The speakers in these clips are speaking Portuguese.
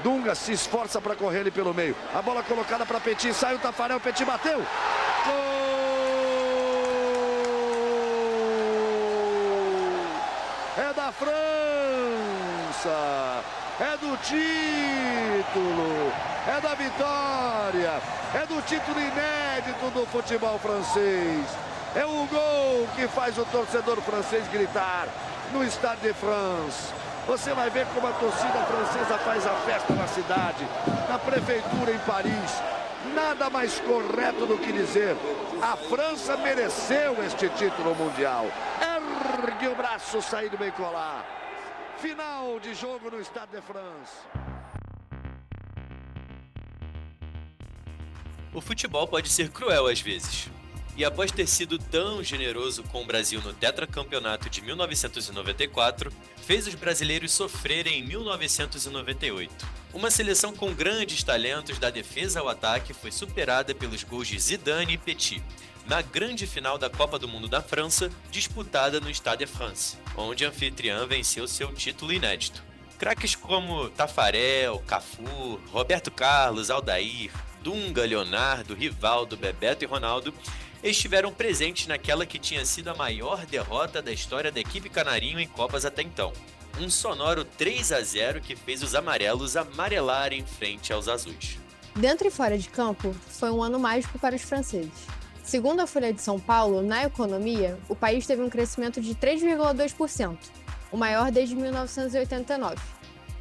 Dunga se esforça para correr ali pelo meio. A bola colocada para Petit, sai o Tafarel, Petit bateu. Gol! É da França! É do título! É da vitória! É do título inédito do futebol francês! É o gol que faz o torcedor francês gritar no Stade de France. Você vai ver como a torcida francesa faz a festa na cidade, na prefeitura em Paris. Nada mais correto do que dizer: a França mereceu este título mundial. Ergue o braço, saído bem colar. Final de jogo no Stade de France. O futebol pode ser cruel às vezes. E após ter sido tão generoso com o Brasil no tetracampeonato de 1994, fez os brasileiros sofrerem em 1998. Uma seleção com grandes talentos da defesa ao ataque foi superada pelos gols de Zidane e Petit, na grande final da Copa do Mundo da França, disputada no Stade de France, onde a anfitriã venceu seu título inédito. Craques como Tafarel, Cafu, Roberto Carlos, Aldair, Dunga, Leonardo, Rivaldo, Bebeto e Ronaldo estiveram presentes naquela que tinha sido a maior derrota da história da equipe canarinho em Copas até então. Um sonoro 3-0 que fez os amarelos amarelarem frente aos azuis. Dentro e fora de campo, foi um ano mágico para os franceses. Segundo a Folha de São Paulo, na economia, o país teve um crescimento de 3,2%, o maior desde 1989.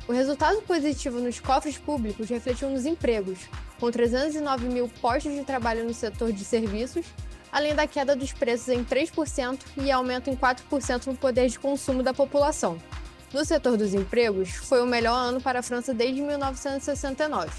O resultado positivo nos cofres públicos refletiu nos empregos, com 309 mil postos de trabalho no setor de serviços, além da queda dos preços em 3% e aumento em 4% no poder de consumo da população. No setor dos empregos, foi o melhor ano para a França desde 1969.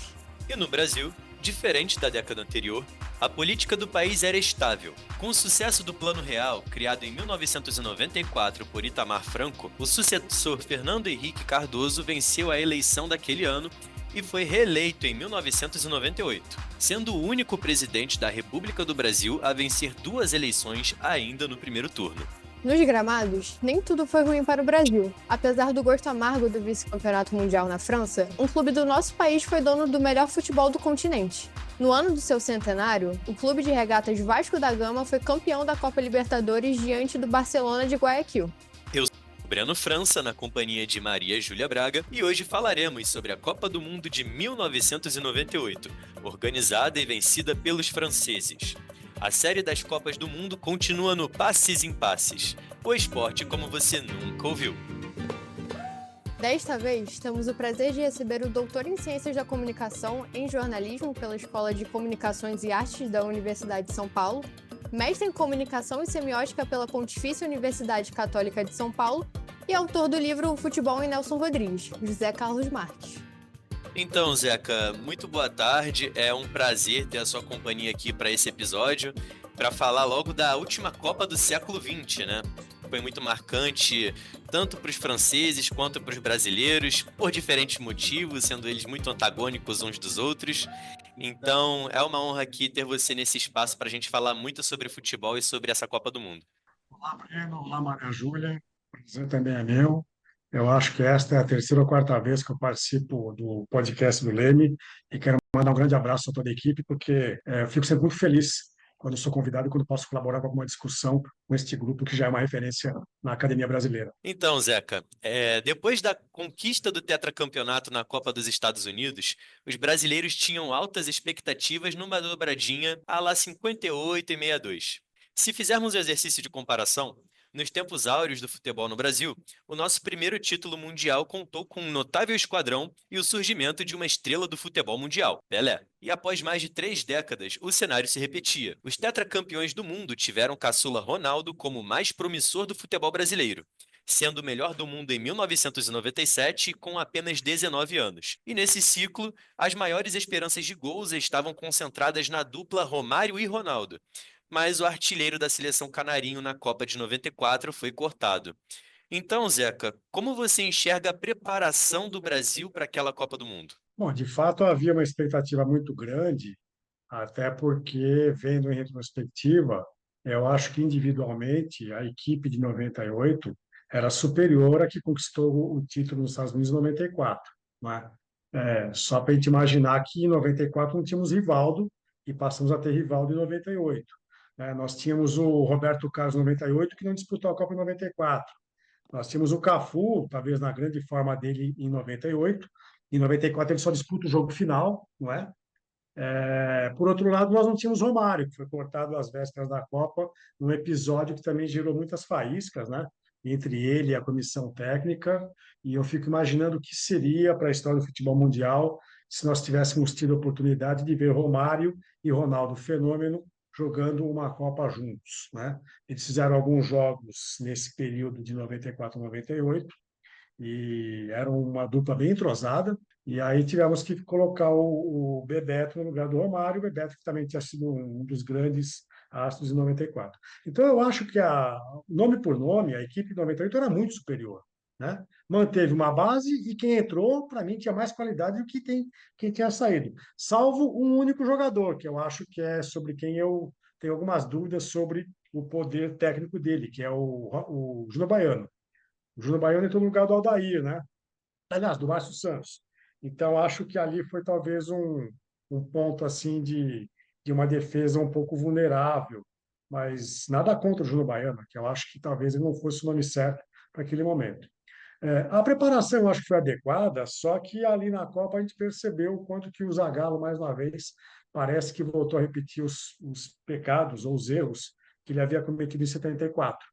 E no Brasil, diferente da década anterior, a política do país era estável. Com o sucesso do Plano Real, criado em 1994 por Itamar Franco, o sucessor Fernando Henrique Cardoso venceu a eleição daquele ano e foi reeleito em 1998, sendo o único presidente da República do Brasil a vencer 2 eleições ainda no primeiro turno. Nos gramados, nem tudo foi ruim para o Brasil. Apesar do gosto amargo do vice-campeonato mundial na França, um clube do nosso país foi dono do melhor futebol do continente. No ano do seu centenário, o clube de regatas Vasco da Gama foi campeão da Copa Libertadores diante do Barcelona de Guayaquil. Eu sou Breno França, na companhia de Maria Júlia Braga, e hoje falaremos sobre a Copa do Mundo de 1998, organizada e vencida pelos franceses. A série das Copas do Mundo continua no Passes em Passes, o esporte como você nunca ouviu. Desta vez, temos o prazer de receber o doutor em Ciências da Comunicação em Jornalismo pela Escola de Comunicações e Artes da Universidade de São Paulo, mestre em Comunicação e Semiótica pela Pontifícia Universidade Católica de São Paulo e autor do livro O Futebol em Nelson Rodrigues, José Carlos Marques. Então, Zeca, muito boa tarde. É um prazer ter a sua companhia aqui para esse episódio, para falar logo da última Copa do século XX, né? Foi muito marcante, tanto para os franceses quanto para os brasileiros, por diferentes motivos, sendo eles muito antagônicos uns dos outros. Então, é uma honra aqui ter você nesse espaço para a gente falar muito sobre futebol e sobre essa Copa do Mundo. Olá, Breno. Olá, Maria Júlia. O prazer também é meu. Eu acho que esta é a terceira ou quarta vez que eu participo do podcast do Leme e quero mandar um grande abraço a toda a equipe, porque eu fico sempre muito feliz quando sou convidado e quando posso colaborar com alguma discussão com este grupo que já é uma referência na academia brasileira. Então, Zeca, depois da conquista do tetracampeonato na Copa dos Estados Unidos, os brasileiros tinham altas expectativas numa dobradinha à la 58 e 62. Se fizermos um exercício de comparação, nos tempos áureos do futebol no Brasil, o nosso primeiro título mundial contou com um notável esquadrão e o surgimento de uma estrela do futebol mundial, Pelé. E após mais de 3 décadas, o cenário se repetia. Os tetracampeões do mundo tiveram o caçula Ronaldo como o mais promissor do futebol brasileiro, sendo o melhor do mundo em 1997 com apenas 19 anos. E nesse ciclo, as maiores esperanças de gols estavam concentradas na dupla Romário e Ronaldo. Mas o artilheiro da seleção canarinho na Copa de 94 foi cortado. Então, Zeca, como você enxerga a preparação do Brasil para aquela Copa do Mundo? Bom, de fato, havia uma expectativa muito grande, até porque, vendo em retrospectiva, eu acho que individualmente a equipe de 98 era superior à que conquistou o título nos Estados Unidos em 94, não é? Só para a gente imaginar que em 94 não tínhamos Rivaldo e passamos a ter Rivaldo em 98. Nós tínhamos o Roberto Carlos em 98, que não disputou a Copa em 94. Nós tínhamos o Cafu, talvez na grande forma dele, em 98. Em 94 ele só disputa o jogo final, não é? Por outro lado, nós não tínhamos Romário, que foi cortado às vésperas da Copa, num episódio que também gerou muitas faíscas, né? Entre ele e a comissão técnica, e eu fico imaginando o que seria para a história do futebol mundial se nós tivéssemos tido a oportunidade de ver Romário e Ronaldo Fenômeno jogando uma Copa juntos, né? Eles fizeram alguns jogos nesse período de 94 a 98, e era uma dupla bem entrosada. E aí tivemos que colocar o Bebeto no lugar do Romário, o Bebeto que também tinha sido um dos grandes astros em 94. Então eu acho que nome por nome, a equipe de 98 era muito superior, né? Manteve uma base e quem entrou, para mim, tinha mais qualidade do que quem tinha saído, salvo um único jogador, que eu acho que é sobre quem eu tenho algumas dúvidas sobre o poder técnico dele, que é o Júnior Baiano. O Júnior Baiano entrou no lugar do Aldair, né? Aliás, do Márcio Santos. Então, acho que ali foi talvez um ponto assim de uma defesa um pouco vulnerável, mas nada contra o Júnior Baiano, que eu acho que talvez ele não fosse o nome certo para aquele momento. A preparação eu acho que foi adequada, só que ali na Copa a gente percebeu o quanto que o Zagallo, mais uma vez, parece que voltou a repetir os pecados ou os erros que ele havia cometido em 74.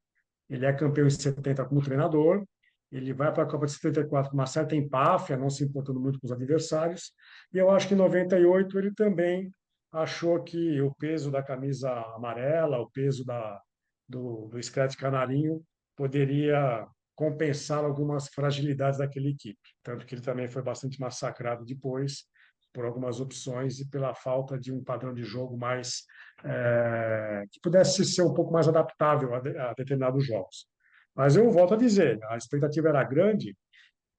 Ele é campeão em 70 como treinador, ele vai para a Copa de 74 com uma certa empáfia, não se importando muito com os adversários, e eu acho que em 98 ele também achou que o peso da camisa amarela, o peso do Screte Canarinho poderia compensar algumas fragilidades daquela equipe. Tanto que ele também foi bastante massacrado depois por algumas opções e pela falta de um padrão de jogo mais que pudesse ser um pouco mais adaptável a determinados jogos. Mas eu volto a dizer, a expectativa era grande,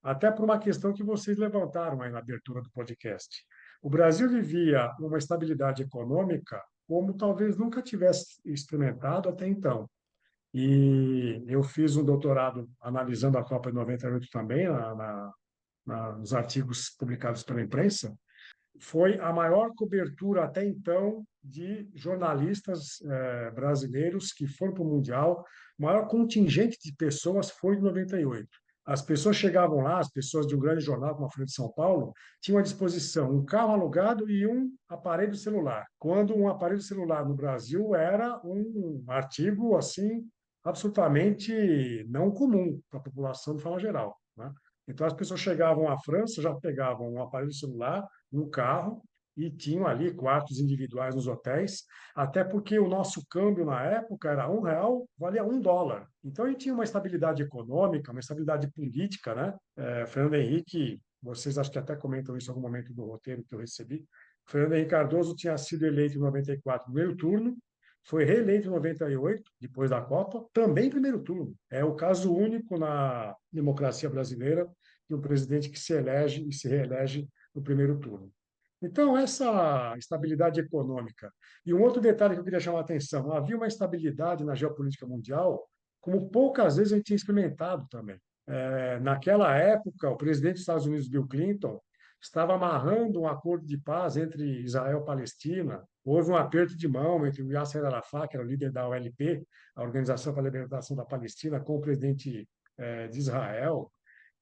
até por uma questão que vocês levantaram aí na abertura do podcast. O Brasil vivia uma estabilidade econômica como talvez nunca tivesse experimentado até então. E eu fiz um doutorado analisando a Copa de 98 também, nos artigos publicados pela imprensa. Foi a maior cobertura até então de jornalistas brasileiros que foram para o Mundial. O maior contingente de pessoas foi em 98. As pessoas chegavam lá, as pessoas de um grande jornal como a Folha de São Paulo, tinham à disposição um carro alugado e um aparelho celular. Quando um aparelho celular no Brasil era um artigo assim absolutamente não comum para a população de forma geral, né? Então as pessoas chegavam à França, já pegavam um aparelho celular, um carro e tinham ali quartos individuais nos hotéis, até porque o nosso câmbio na época era R$ 1, valia US$ 1. Então a gente tinha uma estabilidade econômica, uma estabilidade política, né? Fernando Henrique, vocês acho que até comentam isso em algum momento do roteiro que eu recebi. Fernando Henrique Cardoso tinha sido eleito em 94 no primeiro turno, foi reeleito em 98, depois da Copa, também em primeiro turno. É o caso único na democracia brasileira de um presidente que se elege e se reelege no primeiro turno. Então, essa estabilidade econômica. E um outro detalhe que eu queria chamar a atenção: havia uma estabilidade na geopolítica mundial, como poucas vezes a gente tinha experimentado também. Naquela época, o presidente dos Estados Unidos, Bill Clinton, estava amarrando um acordo de paz entre Israel e Palestina. Houve um aperto de mão entre o Yasser Arafat, que era o líder da OLP, a Organização para a Libertação da Palestina, com o presidente de Israel.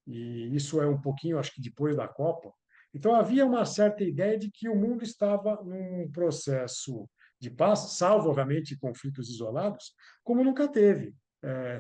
E isso é um pouquinho, acho que depois da Copa. Então havia uma certa ideia de que o mundo estava num processo de paz, salvo, obviamente, conflitos isolados, como nunca teve.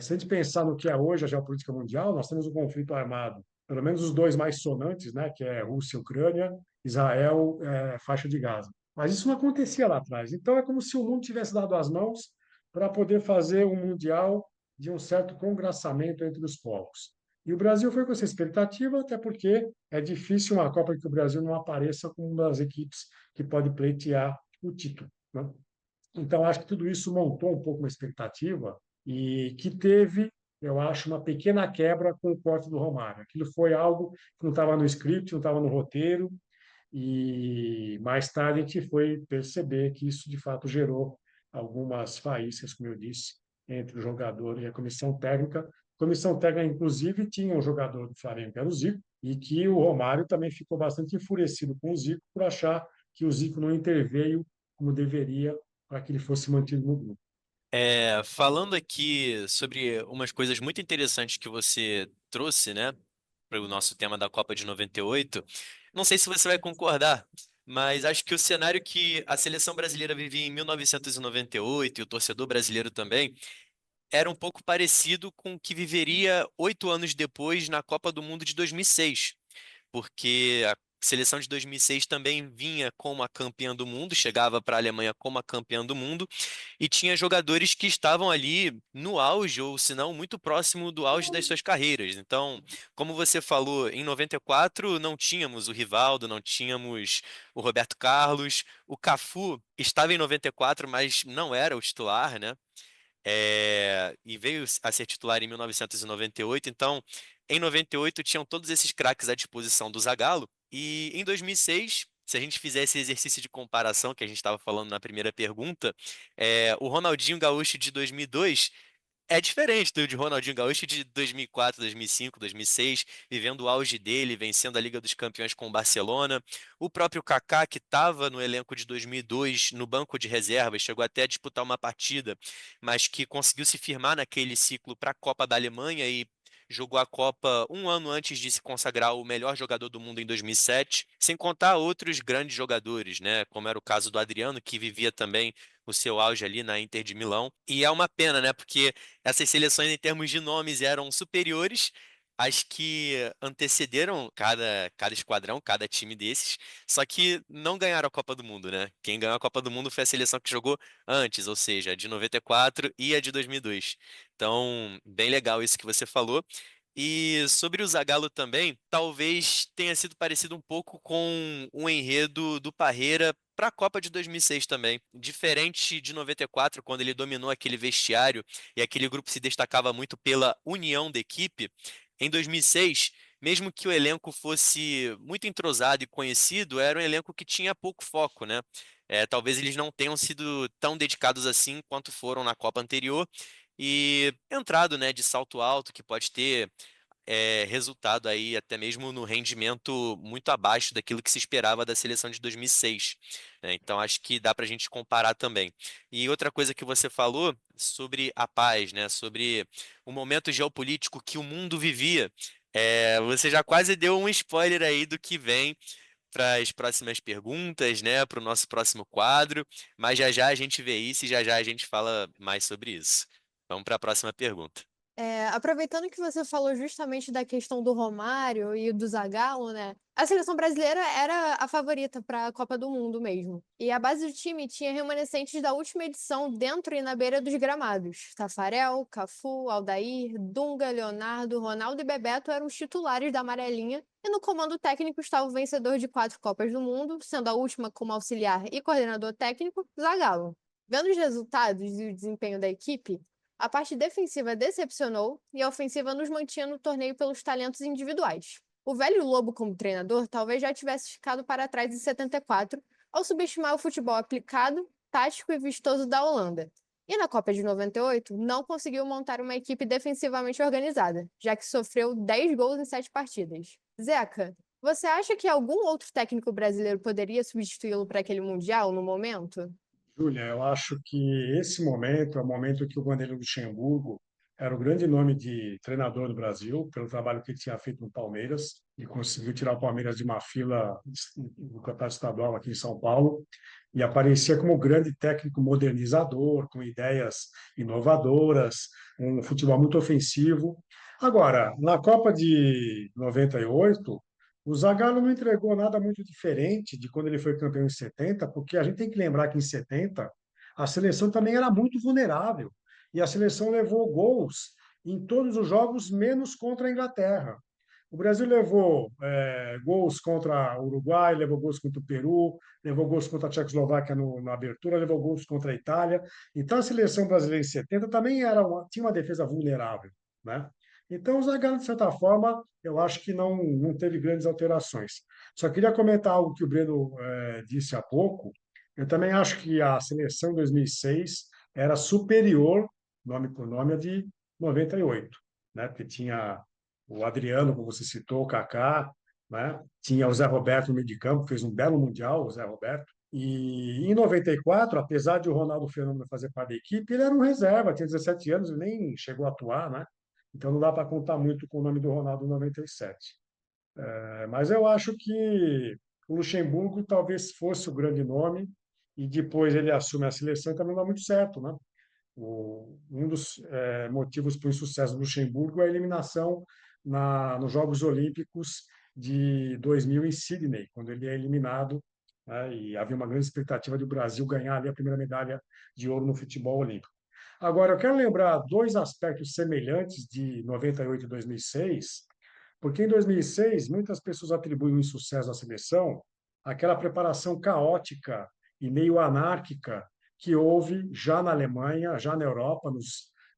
Se a gente pensar no que é hoje a geopolítica mundial, nós temos um conflito armado, pelo menos os dois mais sonantes, né, que é Rússia e Ucrânia, Israel, faixa de Gaza. Mas isso não acontecia lá atrás. Então é como se o mundo tivesse dado as mãos para poder fazer um mundial de um certo congraçamento entre os povos. E o Brasil foi com essa expectativa, até porque é difícil uma Copa em que o Brasil não apareça como uma das equipes que pode pleitear o título, né? Então, acho que tudo isso montou um pouco uma expectativa e que teve, eu acho, uma pequena quebra com o corte do Romário. Aquilo foi algo que não estava no script, não estava no roteiro, e mais tarde a gente foi perceber que isso, de fato, gerou algumas faíscas, como eu disse, entre o jogador e a comissão técnica, Comissão técnica, inclusive, tinha um jogador do Flamengo, que era o Zico, e que o Romário também ficou bastante enfurecido com o Zico por achar que o Zico não interveio como deveria para que ele fosse mantido no grupo. Falando aqui sobre umas coisas muito interessantes que você trouxe, né, para o nosso tema da Copa de 98, não sei se você vai concordar, mas acho que o cenário que a seleção brasileira vivia em 1998 e o torcedor brasileiro também era um pouco parecido com o que viveria 8 anos depois na Copa do Mundo de 2006, porque a seleção de 2006 também vinha como a campeã do mundo, chegava para a Alemanha como a campeã do mundo, e tinha jogadores que estavam ali no auge, ou se não, muito próximo do auge das suas carreiras. Então, como você falou, em 94 não tínhamos o Rivaldo, não tínhamos o Roberto Carlos, o Cafu estava em 94, mas não era o titular, né? E veio a ser titular em 1998. Então, em 98 tinham todos esses craques à disposição do Zagallo. E em 2006, se a gente fizer esse exercício de comparação que a gente estava falando na primeira pergunta, o Ronaldinho Gaúcho de 2002 é diferente do de Ronaldinho Gaúcho de 2004, 2005, 2006, vivendo o auge dele, vencendo a Liga dos Campeões com o Barcelona. O próprio Kaká, que estava no elenco de 2002, no banco de reservas, chegou até a disputar uma partida, mas que conseguiu se firmar naquele ciclo para a Copa da Alemanha e jogou a Copa um ano antes de se consagrar o melhor jogador do mundo em 2007, sem contar outros grandes jogadores, né? Como era o caso do Adriano, que vivia também o seu auge ali na Inter de Milão. E é uma pena, né? Porque essas seleções, em termos de nomes, eram superiores às que antecederam cada esquadrão, cada time desses, só que não ganharam a Copa do Mundo, né? Quem ganhou a Copa do Mundo foi a seleção que jogou antes, ou seja, a de 94 e a de 2002. Então, bem legal isso que você falou. E sobre o Zagallo também, talvez tenha sido parecido um pouco com o enredo do Parreira para a Copa de 2006 também. Diferente de 94, quando ele dominou aquele vestiário e aquele grupo se destacava muito pela união da equipe, em 2006, mesmo que o elenco fosse muito entrosado e conhecido, era um elenco que tinha pouco foco, né? Talvez eles não tenham sido tão dedicados assim quanto foram na Copa anterior e entrado, né, de salto alto, que pode ter resultado aí até mesmo no rendimento muito abaixo daquilo que se esperava da seleção de 2006, né? Então acho que dá para a gente comparar também. E outra coisa que você falou sobre a paz, né, sobre o momento geopolítico que o mundo vivia, você já quase deu um spoiler aí do que vem para as próximas perguntas, né, para o nosso próximo quadro, mas já já a gente vê isso e já já a gente fala mais sobre isso. Vamos para a próxima pergunta. Aproveitando que você falou justamente da questão do Romário e do Zagallo, né? A seleção brasileira era a favorita para a Copa do Mundo mesmo. E a base do time tinha remanescentes da última edição dentro e na beira dos gramados. Tafarel, Cafu, Aldair, Dunga, Leonardo, Ronaldo e Bebeto eram os titulares da amarelinha. E no comando técnico estava o vencedor de 4 Copas do Mundo, sendo a última como auxiliar e coordenador técnico, Zagallo. Vendo os resultados e o desempenho da equipe, a parte defensiva decepcionou e a ofensiva nos mantinha no torneio pelos talentos individuais. O velho Lobo, como treinador, talvez já tivesse ficado para trás em 74, ao subestimar o futebol aplicado, tático e vistoso da Holanda. E na Copa de 98, não conseguiu montar uma equipe defensivamente organizada, já que sofreu 10 gols em 7 partidas. Zeca, você acha que algum outro técnico brasileiro poderia substituí-lo para aquele Mundial no momento? Júlia, eu acho que esse momento é o momento que o Vanderlei Luxemburgo era o grande nome de treinador do Brasil, pelo trabalho que ele tinha feito no Palmeiras, e conseguiu tirar o Palmeiras de uma fila do campeonato estadual aqui em São Paulo, e aparecia como grande técnico modernizador, com ideias inovadoras, um futebol muito ofensivo. Agora, na Copa de 98, o Zagallo não entregou nada muito diferente de quando ele foi campeão em 70, porque a gente tem que lembrar que em 70 a seleção também era muito vulnerável e a seleção levou gols em todos os jogos, menos contra a Inglaterra. O Brasil levou gols contra o Uruguai, levou gols contra o Peru, levou gols contra a Tchecoslováquia na abertura, levou gols contra a Itália. Então a seleção brasileira em 70 também tinha uma defesa vulnerável, né? Então o Zagallo, de certa forma, eu acho que não teve grandes alterações. Só queria comentar algo que o Breno disse há pouco. Eu também acho que a seleção de 2006 era superior, nome por nome, à de 98. né? Porque tinha o Adriano, como você citou, o Kaká, né? Tinha o Zé Roberto no meio de campo, fez um belo Mundial, o Zé Roberto. E em 94, apesar de o Ronaldo Fenômeno fazer parte da equipe, ele era um reserva, tinha 17 anos e nem chegou a atuar, né? Então não dá para contar muito com o nome do Ronaldo em 97. Mas eu acho que o Luxemburgo talvez fosse o grande nome e depois ele assume a seleção e também não dá muito certo, né? Um dos motivos para o insucesso do Luxemburgo é a eliminação nos Jogos Olímpicos de 2000 em Sydney, quando ele é eliminado, né, e havia uma grande expectativa de o Brasil ganhar ali a primeira medalha de ouro no futebol olímpico. Agora, eu quero lembrar dois aspectos semelhantes de 98 e 2006, porque em 2006 muitas pessoas atribuem o insucesso da seleção àquela preparação caótica e meio anárquica que houve já na Alemanha, já na Europa,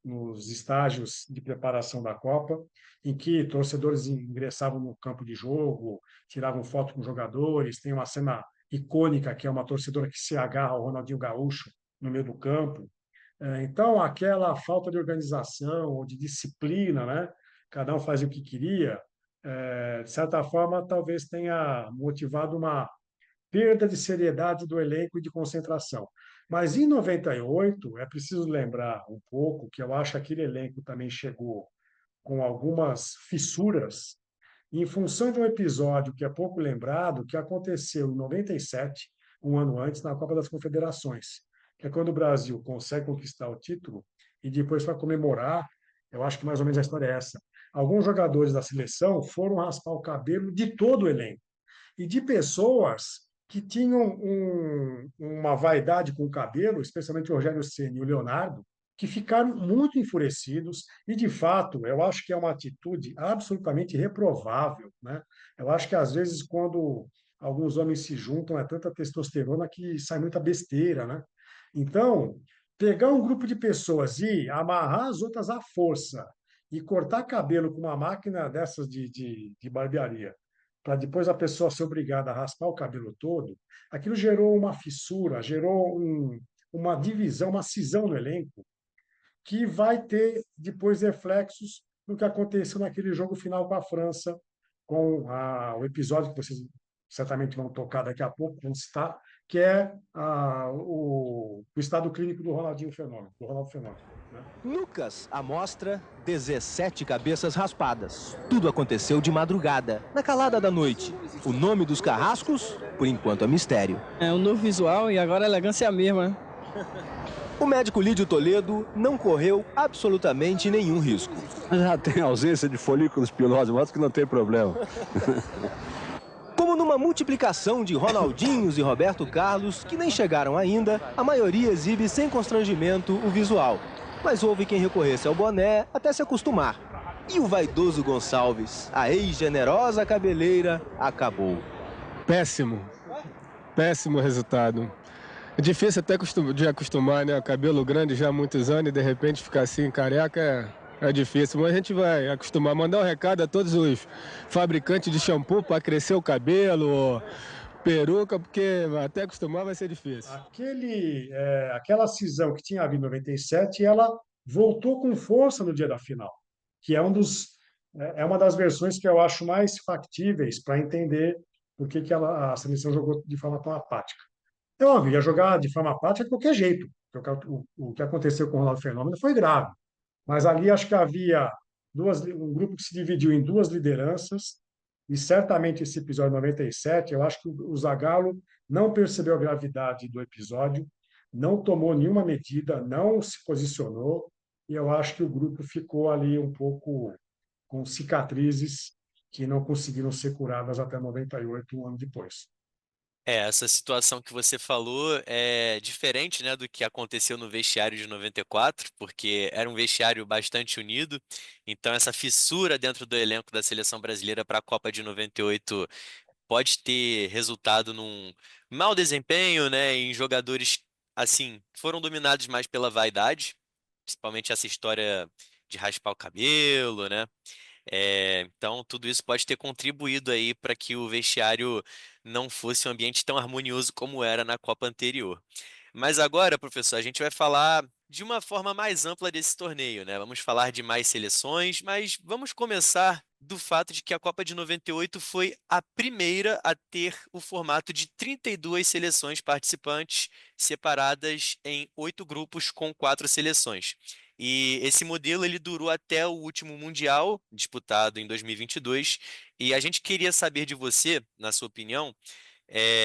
nos estágios de preparação da Copa, em que torcedores ingressavam no campo de jogo, tiravam foto com jogadores. Tem uma cena icônica que é uma torcedora que se agarra ao Ronaldinho Gaúcho no meio do campo. Então, aquela falta de organização ou de disciplina, né? Cada um fazia o que queria, de certa forma, talvez tenha motivado uma perda de seriedade do elenco e de concentração. Mas em 98, é preciso lembrar um pouco que eu acho que aquele elenco também chegou com algumas fissuras em função de um episódio que é pouco lembrado, que aconteceu em 97, um ano antes, na Copa das Confederações, que é quando o Brasil consegue conquistar o título e depois para comemorar, eu acho que mais ou menos a história é essa. Alguns jogadores da seleção foram raspar o cabelo de todo o elenco e de pessoas que tinham uma vaidade com o cabelo, especialmente o Rogério Ceni e o Leonardo, que ficaram muito enfurecidos e, de fato, eu acho que é uma atitude absolutamente reprovável, né? Eu acho que, às vezes, quando alguns homens se juntam, é tanta testosterona que sai muita besteira, né? Então, pegar um grupo de pessoas e amarrar as outras à força e cortar cabelo com uma máquina dessas de barbearia para depois a pessoa ser obrigada a raspar o cabelo todo, aquilo gerou uma fissura, gerou uma divisão, uma cisão no elenco, que vai ter depois reflexos no que aconteceu naquele jogo final com a França, com o episódio que vocês certamente vão tocar daqui a pouco, vão citar, que é o estado clínico do Ronaldinho Fenômeno, do Ronaldo Fenômeno. Né? Lucas, a mostra, 17 cabeças raspadas. Tudo aconteceu de madrugada, na calada da noite. O nome dos carrascos, por enquanto, é mistério. É um novo visual e agora a elegância é a mesma, né? O médico Lídio Toledo não correu absolutamente nenhum risco. Já tem ausência de folículos pilosos, mas que não tem problema. Como numa multiplicação de Ronaldinhos e Roberto Carlos, que nem chegaram ainda, a maioria exibe sem constrangimento o visual. Mas houve quem recorresse ao boné até se acostumar. E o vaidoso Gonçalves, a ex-generosa cabeleira, acabou. Péssimo. Péssimo resultado. É difícil até de acostumar, né? Cabelo grande já há muitos anos e de repente ficar assim careca é difícil. Mas a gente vai acostumar. Mandar um recado a todos os fabricantes de shampoo para crescer o cabelo, peruca, porque até acostumar vai ser difícil. Aquela cisão que tinha havido em 97, ela voltou com força no dia da final, que é uma das versões que eu acho mais factíveis para entender por que a seleção jogou de forma tão apática. É óbvio, ia jogar de forma apática de qualquer jeito. O que aconteceu com o Ronaldo Fenômeno foi grave. Mas ali acho que havia um grupo que se dividiu em duas lideranças, e certamente esse episódio 97, eu acho que o Zagallo não percebeu a gravidade do episódio, não tomou nenhuma medida, não se posicionou, e eu acho que o grupo ficou ali um pouco com cicatrizes que não conseguiram ser curadas até 98, um ano depois. Essa situação que você falou é diferente, né, do que aconteceu no vestiário de 94, porque era um vestiário bastante unido. Então, essa fissura dentro do elenco da seleção brasileira para a Copa de 98 pode ter resultado num mau desempenho, né, em jogadores assim, que foram dominados mais pela vaidade, principalmente essa história de raspar o cabelo, né? Então, tudo isso pode ter contribuído aí para que o vestiário não fosse um ambiente tão harmonioso como era na Copa anterior. Mas agora, professor, a gente vai falar de uma forma mais ampla desse torneio, né? Vamos falar de mais seleções, mas vamos começar do fato de que a Copa de 98 foi a primeira a ter o formato de 32 seleções participantes, separadas em 8 grupos com 4 seleções. E esse modelo ele durou até o último Mundial, disputado em 2022, e a gente queria saber de você, na sua opinião,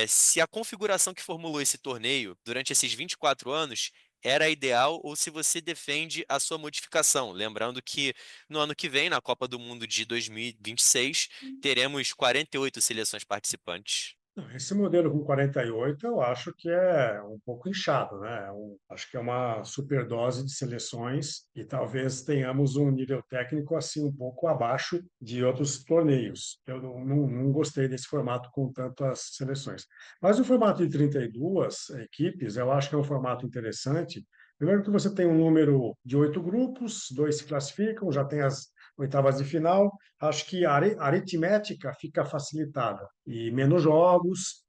se a configuração que formulou esse torneio durante esses 24 anos era ideal ou se você defende a sua modificação. Lembrando que no ano que vem, na Copa do Mundo de 2026, teremos 48 seleções participantes. Esse modelo com 48 eu acho que é um pouco inchado, né? Acho que é uma superdose de seleções e talvez tenhamos um nível técnico assim um pouco abaixo de outros torneios. Eu não gostei desse formato com tantas seleções. Mas o formato de 32 equipes, eu acho que é um formato interessante. Primeiro que você tem um número de 8 grupos, 2 se classificam, já tem as oitavas de final. Acho que a aritmética fica facilitada e menos jogos.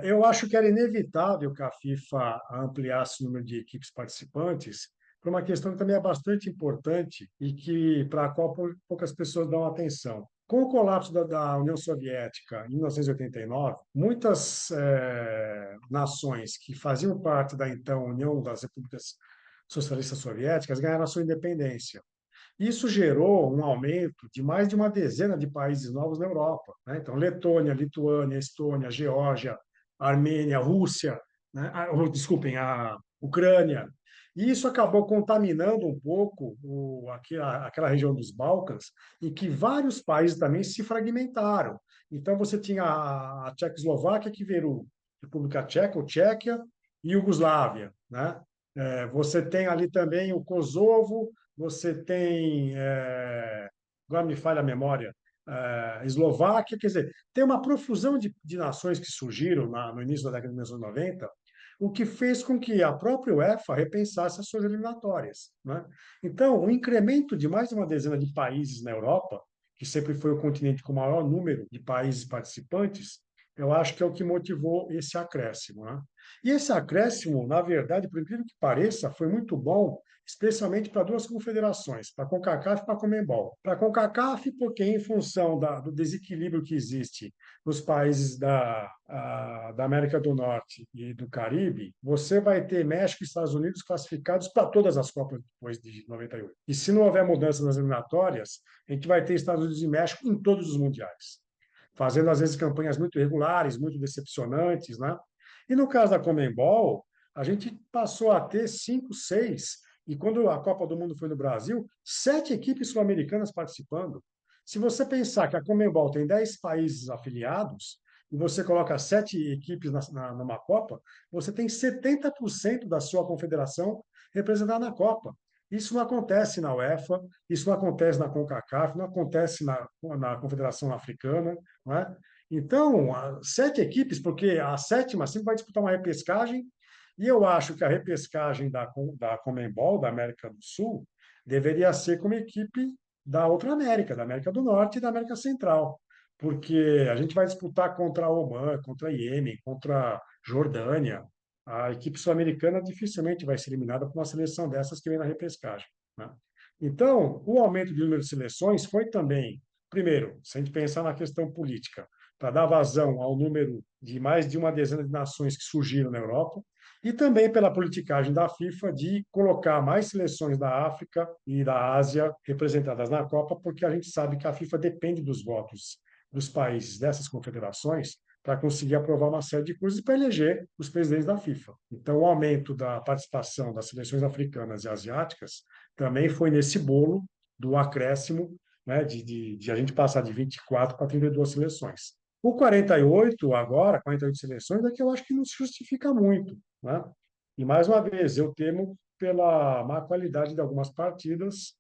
Eu acho que era inevitável que a FIFA ampliasse o número de equipes participantes por uma questão que também é bastante importante e que para a qual poucas pessoas dão atenção. Com o colapso da União Soviética em 1989, muitas nações que faziam parte da então União das Repúblicas Socialistas Soviéticas ganharam a sua independência. Isso gerou um aumento de mais de uma dezena de países novos na Europa, né? Então, Letônia, Lituânia, Estônia, Geórgia, Armênia, Rússia, né? Desculpem, a Ucrânia. E isso acabou contaminando um pouco aquela região dos Balcãs, em que vários países também se fragmentaram. Então, você tinha a Tchecoslováquia, que virou República Tcheca, ou Tchequia, e Iugoslávia, né? Você tem ali também o Kosovo, você tem, agora me falha a memória, Eslováquia, quer dizer, tem uma profusão de nações que surgiram no início da década de 1990, o que fez com que a própria UEFA repensasse as suas eliminatórias, né? Então, o incremento de mais de uma dezena de países na Europa, que sempre foi o continente com o maior número de países participantes, eu acho que é o que motivou esse acréscimo, né? E esse acréscimo, na verdade, por incrível que pareça, foi muito bom, especialmente para duas confederações, para a CONCACAF e para a Conmebol. Para a CONCACAF, porque em função do desequilíbrio que existe nos países da América do Norte e do Caribe, você vai ter México e Estados Unidos classificados para todas as Copas depois de 98. E se não houver mudança nas eliminatórias, a gente vai ter Estados Unidos e México em todos os mundiais, fazendo às vezes campanhas muito irregulares, muito decepcionantes, né? E no caso da Conmebol, a gente passou a ter 5, 6, e quando a Copa do Mundo foi no Brasil, 7 equipes sul-americanas participando. Se você pensar que a Conmebol tem 10 países afiliados, e você coloca 7 equipes numa Copa, você tem 70% da sua confederação representada na Copa. Isso não acontece na UEFA, isso não acontece na CONCACAF, não acontece na Confederação Africana, não é? Então, 7 equipes, porque a sétima sempre vai disputar uma repescagem, e eu acho que a repescagem da Conmebol, da América do Sul, deveria ser como equipe da outra América, da América do Norte e da América Central, porque a gente vai disputar contra Omã, contra Iêmen, contra Jordânia. A equipe sul-americana dificilmente vai ser eliminada por uma seleção dessas que vem na repescagem, né? Então, o aumento do número de seleções foi também, primeiro, se a gente pensar na questão política, para dar vazão ao número de mais de uma dezena de nações que surgiram na Europa, e também pela politicagem da FIFA de colocar mais seleções da África e da Ásia representadas na Copa, porque a gente sabe que a FIFA depende dos votos dos países dessas confederações para conseguir aprovar uma série de coisas para eleger os presidentes da FIFA. Então, o aumento da participação das seleções africanas e asiáticas também foi nesse bolo do acréscimo, né, de a gente passar de 24 para 32 seleções. O 48 agora, 48 seleções, é que eu acho que não se justifica muito, né? E, mais uma vez, eu temo pela má qualidade de algumas partidas,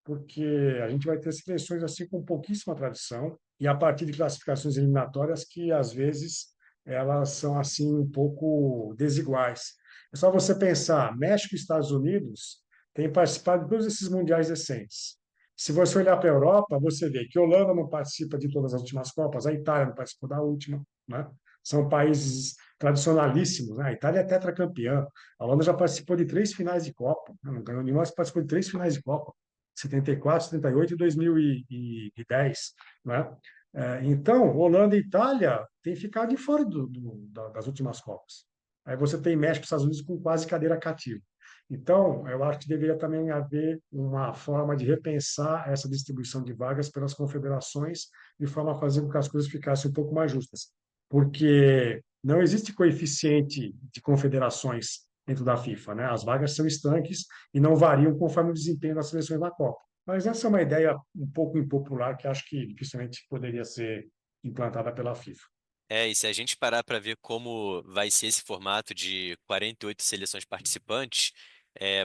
porque a gente vai ter seleções assim com pouquíssima tradição e a partir de classificações eliminatórias que, às vezes, elas são assim um pouco desiguais. É só você pensar, México e Estados Unidos têm participado de todos esses mundiais recentes. Se você olhar para a Europa, você vê que a Holanda não participa de todas as últimas Copas, a Itália não participou da última, né? São países tradicionalíssimos, né? A Itália é tetracampeã, a Holanda já participou de 3 finais de Copa, né? Não ganhou nenhuma, mas participou de 3 finais de Copa, 74, 78 e 2010, né? Então, Holanda e Itália têm ficado de fora das últimas Copas. Aí você tem México e Estados Unidos com quase cadeira cativa. Então, eu acho que deveria também haver uma forma de repensar essa distribuição de vagas pelas confederações, de forma a fazer com que as coisas ficassem um pouco mais justas. Porque não existe coeficiente de confederações dentro da FIFA, né? As vagas são estanques e não variam conforme o desempenho das seleções na Copa. Mas essa é uma ideia um pouco impopular que acho que dificilmente poderia ser implantada pela FIFA. E se a gente parar para ver como vai ser esse formato de 48 seleções participantes,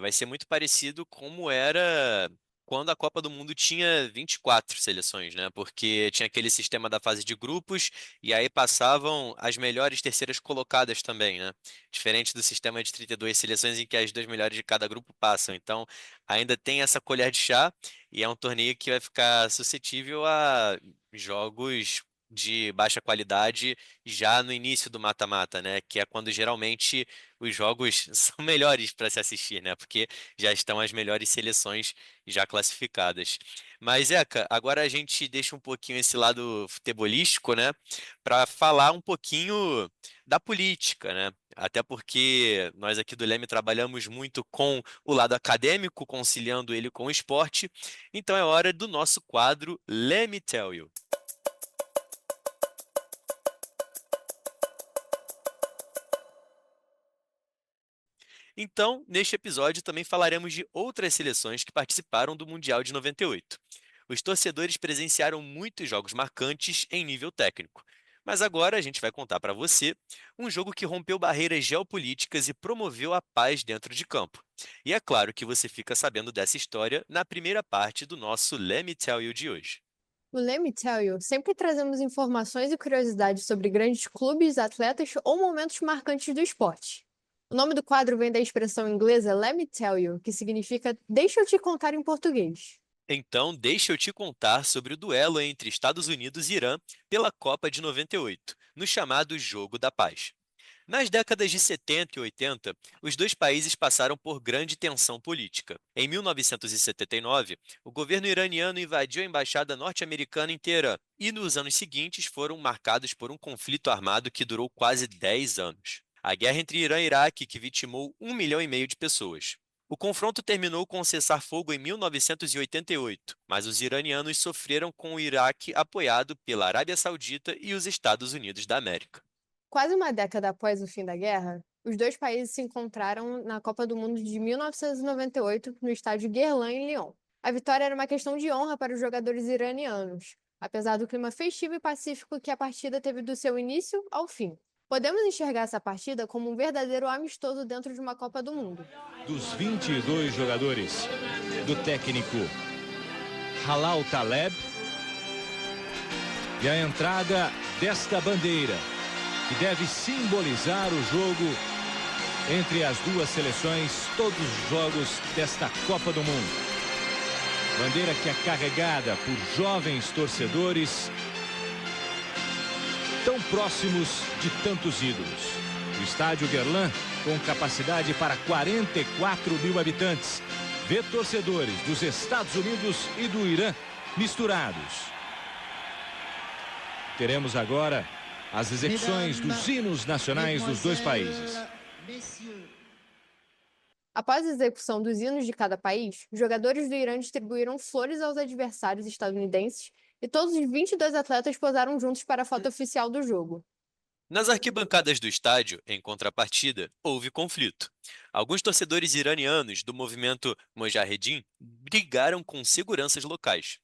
vai ser muito parecido como era quando a Copa do Mundo tinha 24 seleções, né? Porque tinha aquele sistema da fase de grupos e aí passavam as melhores terceiras colocadas também, né? Diferente do sistema de 32 seleções em que as 2 melhores de cada grupo passam. Então, ainda tem essa colher de chá e é um torneio que vai ficar suscetível a jogos de baixa qualidade já no início do mata-mata, né? Que é quando geralmente os jogos são melhores para se assistir, né? Porque já estão as melhores seleções já classificadas. Mas, Eca, agora a gente deixa um pouquinho esse lado futebolístico, né? Para falar um pouquinho da política, né? Até porque nós aqui do Leme trabalhamos muito com o lado acadêmico, conciliando ele com o esporte. Então é hora do nosso quadro Let Me Tell You. Então, neste episódio também falaremos de outras seleções que participaram do Mundial de 98. Os torcedores presenciaram muitos jogos marcantes em nível técnico. Mas agora a gente vai contar para você um jogo que rompeu barreiras geopolíticas e promoveu a paz dentro de campo. E é claro que você fica sabendo dessa história na primeira parte do nosso Let Me Tell You de hoje. No Let Me Tell You, sempre trazemos informações e curiosidades sobre grandes clubes, atletas ou momentos marcantes do esporte. O nome do quadro vem da expressão inglesa Let Me Tell You, que significa Deixa eu te contar em português. Então, deixa eu te contar sobre o duelo entre Estados Unidos e Irã pela Copa de 98, no chamado Jogo da Paz. Nas décadas de 70 e 80, os dois países passaram por grande tensão política. Em 1979, o governo iraniano invadiu a embaixada norte-americana em Teherã, e nos anos seguintes foram marcados por um conflito armado que durou quase 10 anos. A guerra entre Irã e Iraque, que vitimou 1,5 milhão de pessoas. O confronto terminou com um cessar-fogo em 1988, mas os iranianos sofreram com o Iraque apoiado pela Arábia Saudita e os Estados Unidos da América. Quase uma década após o fim da guerra, os dois países se encontraram na Copa do Mundo de 1998 no estádio Guerlain, em Lyon. A vitória era uma questão de honra para os jogadores iranianos, apesar do clima festivo e pacífico que a partida teve do seu início ao fim. Podemos enxergar essa partida como um verdadeiro amistoso dentro de uma Copa do Mundo. Dos 22 jogadores, do técnico Halal Taleb, e a entrada desta bandeira, que deve simbolizar o jogo entre as duas seleções, todos os jogos desta Copa do Mundo. Bandeira que é carregada por jovens torcedores tão próximos de tantos ídolos. O estádio Guerlain, com capacidade para 44 mil habitantes, vê torcedores dos Estados Unidos e do Irã misturados. Teremos agora as execuções dos hinos nacionais dos dois países. Após a execução dos hinos de cada país, os jogadores do Irã distribuíram flores aos adversários estadunidenses e todos os 22 atletas posaram juntos para a foto oficial do jogo. Nas arquibancadas do estádio, em contrapartida, houve conflito. Alguns torcedores iranianos do movimento Mojahedin brigaram com seguranças locais.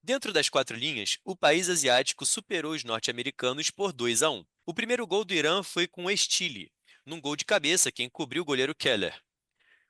Dentro das 4 linhas, o país asiático superou os norte-americanos por 2-1. O primeiro gol do Irã foi com Estili, num gol de cabeça que encobriu o goleiro Keller.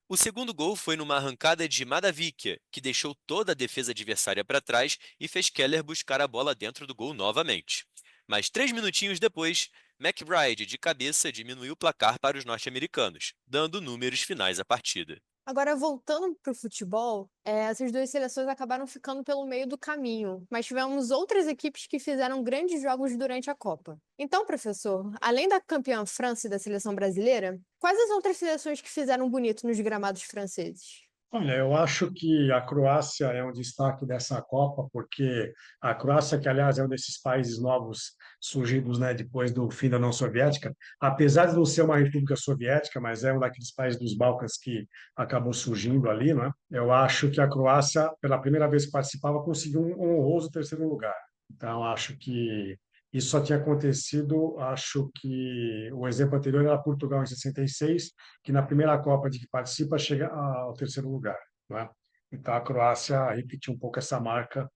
O segundo gol foi numa arrancada de Madavikia, que deixou toda a defesa adversária para trás e fez Keller buscar a bola dentro do gol novamente. Mas 3 minutinhos depois, McBride, de cabeça, diminuiu o placar para os norte-americanos, dando números finais à partida. Agora, voltando para o futebol, essas duas seleções acabaram ficando pelo meio do caminho, mas tivemos outras equipes que fizeram grandes jogos durante a Copa. Então, professor, além da campeã França e da seleção brasileira, quais as outras seleções que fizeram bonito nos gramados franceses? Olha, eu acho que a Croácia é um destaque dessa Copa, porque a Croácia, que aliás é um desses países novos surgidos, né, depois do fim da União Soviética, apesar de não ser uma república soviética, mas é um daqueles países dos Balcãs que acabou surgindo ali, né? Eu acho que a Croácia, pela primeira vez que participava, conseguiu um honroso terceiro lugar. Então, acho que isso só tinha acontecido, acho que o exemplo anterior era Portugal em 66, que na primeira Copa de que participa chega ao terceiro lugar, né? Então a Croácia repetiu um pouco essa marca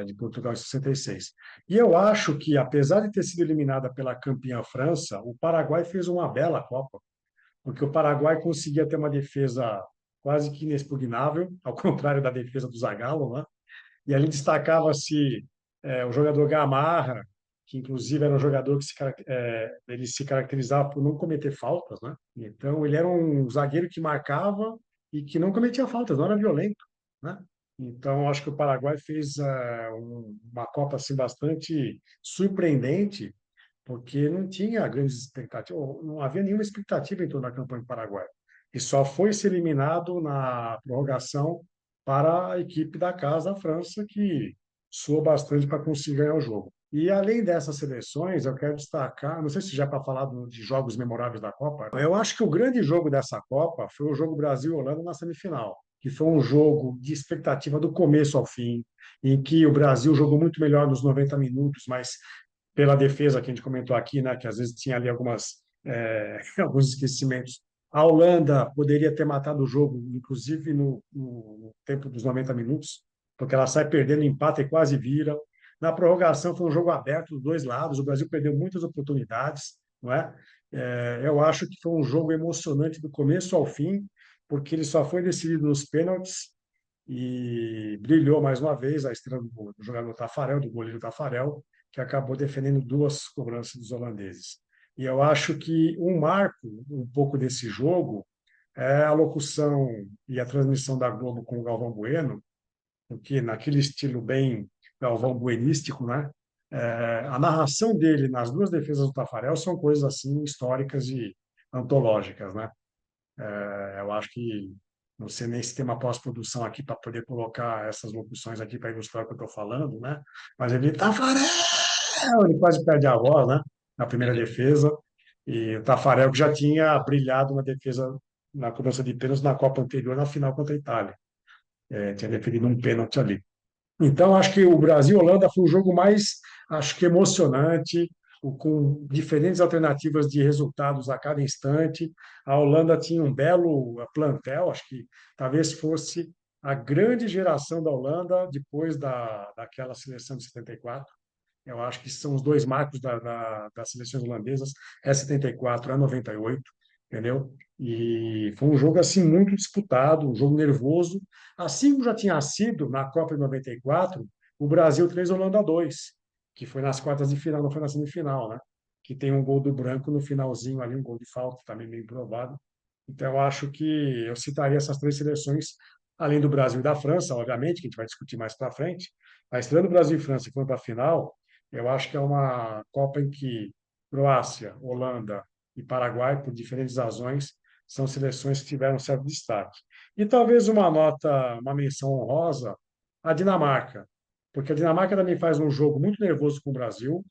de Portugal em 66. E eu acho que, apesar de ter sido eliminada pela campeã França, o Paraguai fez uma bela Copa, porque o Paraguai conseguia ter uma defesa quase que inexpugnável, ao contrário da defesa do Zagallo, né? E ali destacava-se o jogador Gamarra, que inclusive era um jogador que ele se caracterizava por não cometer faltas, né? Então ele era um zagueiro que marcava e que não cometia faltas, não era violento, né? Então acho que o Paraguai fez uma Copa assim bastante surpreendente, porque não tinha grandes expectativas, ou não havia nenhuma expectativa em torno da campanha do Paraguai. E só foi ser eliminado na prorrogação para a equipe da casa, a França, que suou bastante para conseguir ganhar o jogo. E além dessas seleções, eu quero destacar, não sei se já é para falar de jogos memoráveis da Copa, eu acho que o grande jogo dessa Copa foi o jogo Brasil-Holanda na semifinal, que foi um jogo de expectativa do começo ao fim, em que o Brasil jogou muito melhor nos 90 minutos, mas pela defesa que a gente comentou aqui, né, que às vezes tinha ali alguns esquecimentos. A Holanda poderia ter matado o jogo, inclusive no tempo dos 90 minutos, porque ela sai perdendo, empata e quase vira. Na prorrogação foi um jogo aberto dos dois lados, o Brasil perdeu muitas oportunidades, não é? Eu acho que foi um jogo emocionante do começo ao fim, porque ele só foi decidido nos pênaltis e brilhou mais uma vez a estrela do jogador Tafarel, do goleiro Tafarel, que acabou defendendo duas cobranças dos holandeses. E eu acho que um marco um pouco desse jogo é a locução e a transmissão da Globo com o Galvão Bueno, porque naquele estilo bem Galvão Buenístico, né? A narração dele nas duas defesas do Tafarel são coisas assim históricas e antológicas, né? Eu acho que não sei nem se tem uma pós-produção aqui para poder colocar essas locuções aqui para ilustrar o que eu estou falando, né? Mas ele Tafarel, ele quase perde a voz, né? Na primeira defesa. E o Tafarel que já tinha brilhado na defesa, na cobrança de pênaltis na Copa anterior, na final contra a Itália. Tinha definido um pênalti ali. Então, acho que o Brasil-Holanda foi o jogo mais, acho que emocionante, com diferentes alternativas de resultados a cada instante. A Holanda tinha um belo plantel, acho que talvez fosse a grande geração da Holanda depois daquela seleção de 74. Eu acho que são os dois marcos das seleções holandesas, é 74, é 98, entendeu? E foi um jogo assim muito disputado, um jogo nervoso, assim como já tinha sido na Copa de 94, o Brasil 3, Holanda 2, que foi nas quartas de final, não foi na semifinal, né? Que tem um gol do Branco no finalzinho ali, um gol de falta, também bem provável. Então, eu acho que eu citaria essas três seleções, além do Brasil e da França, obviamente, que a gente vai discutir mais para frente, mas tirando Brasil e França que foram para a final, eu acho que é uma Copa em que Croácia, Holanda e Paraguai, por diferentes razões, são seleções que tiveram certo destaque. E talvez uma menção honrosa, a Dinamarca, porque a Dinamarca também faz um jogo muito nervoso com o Brasil,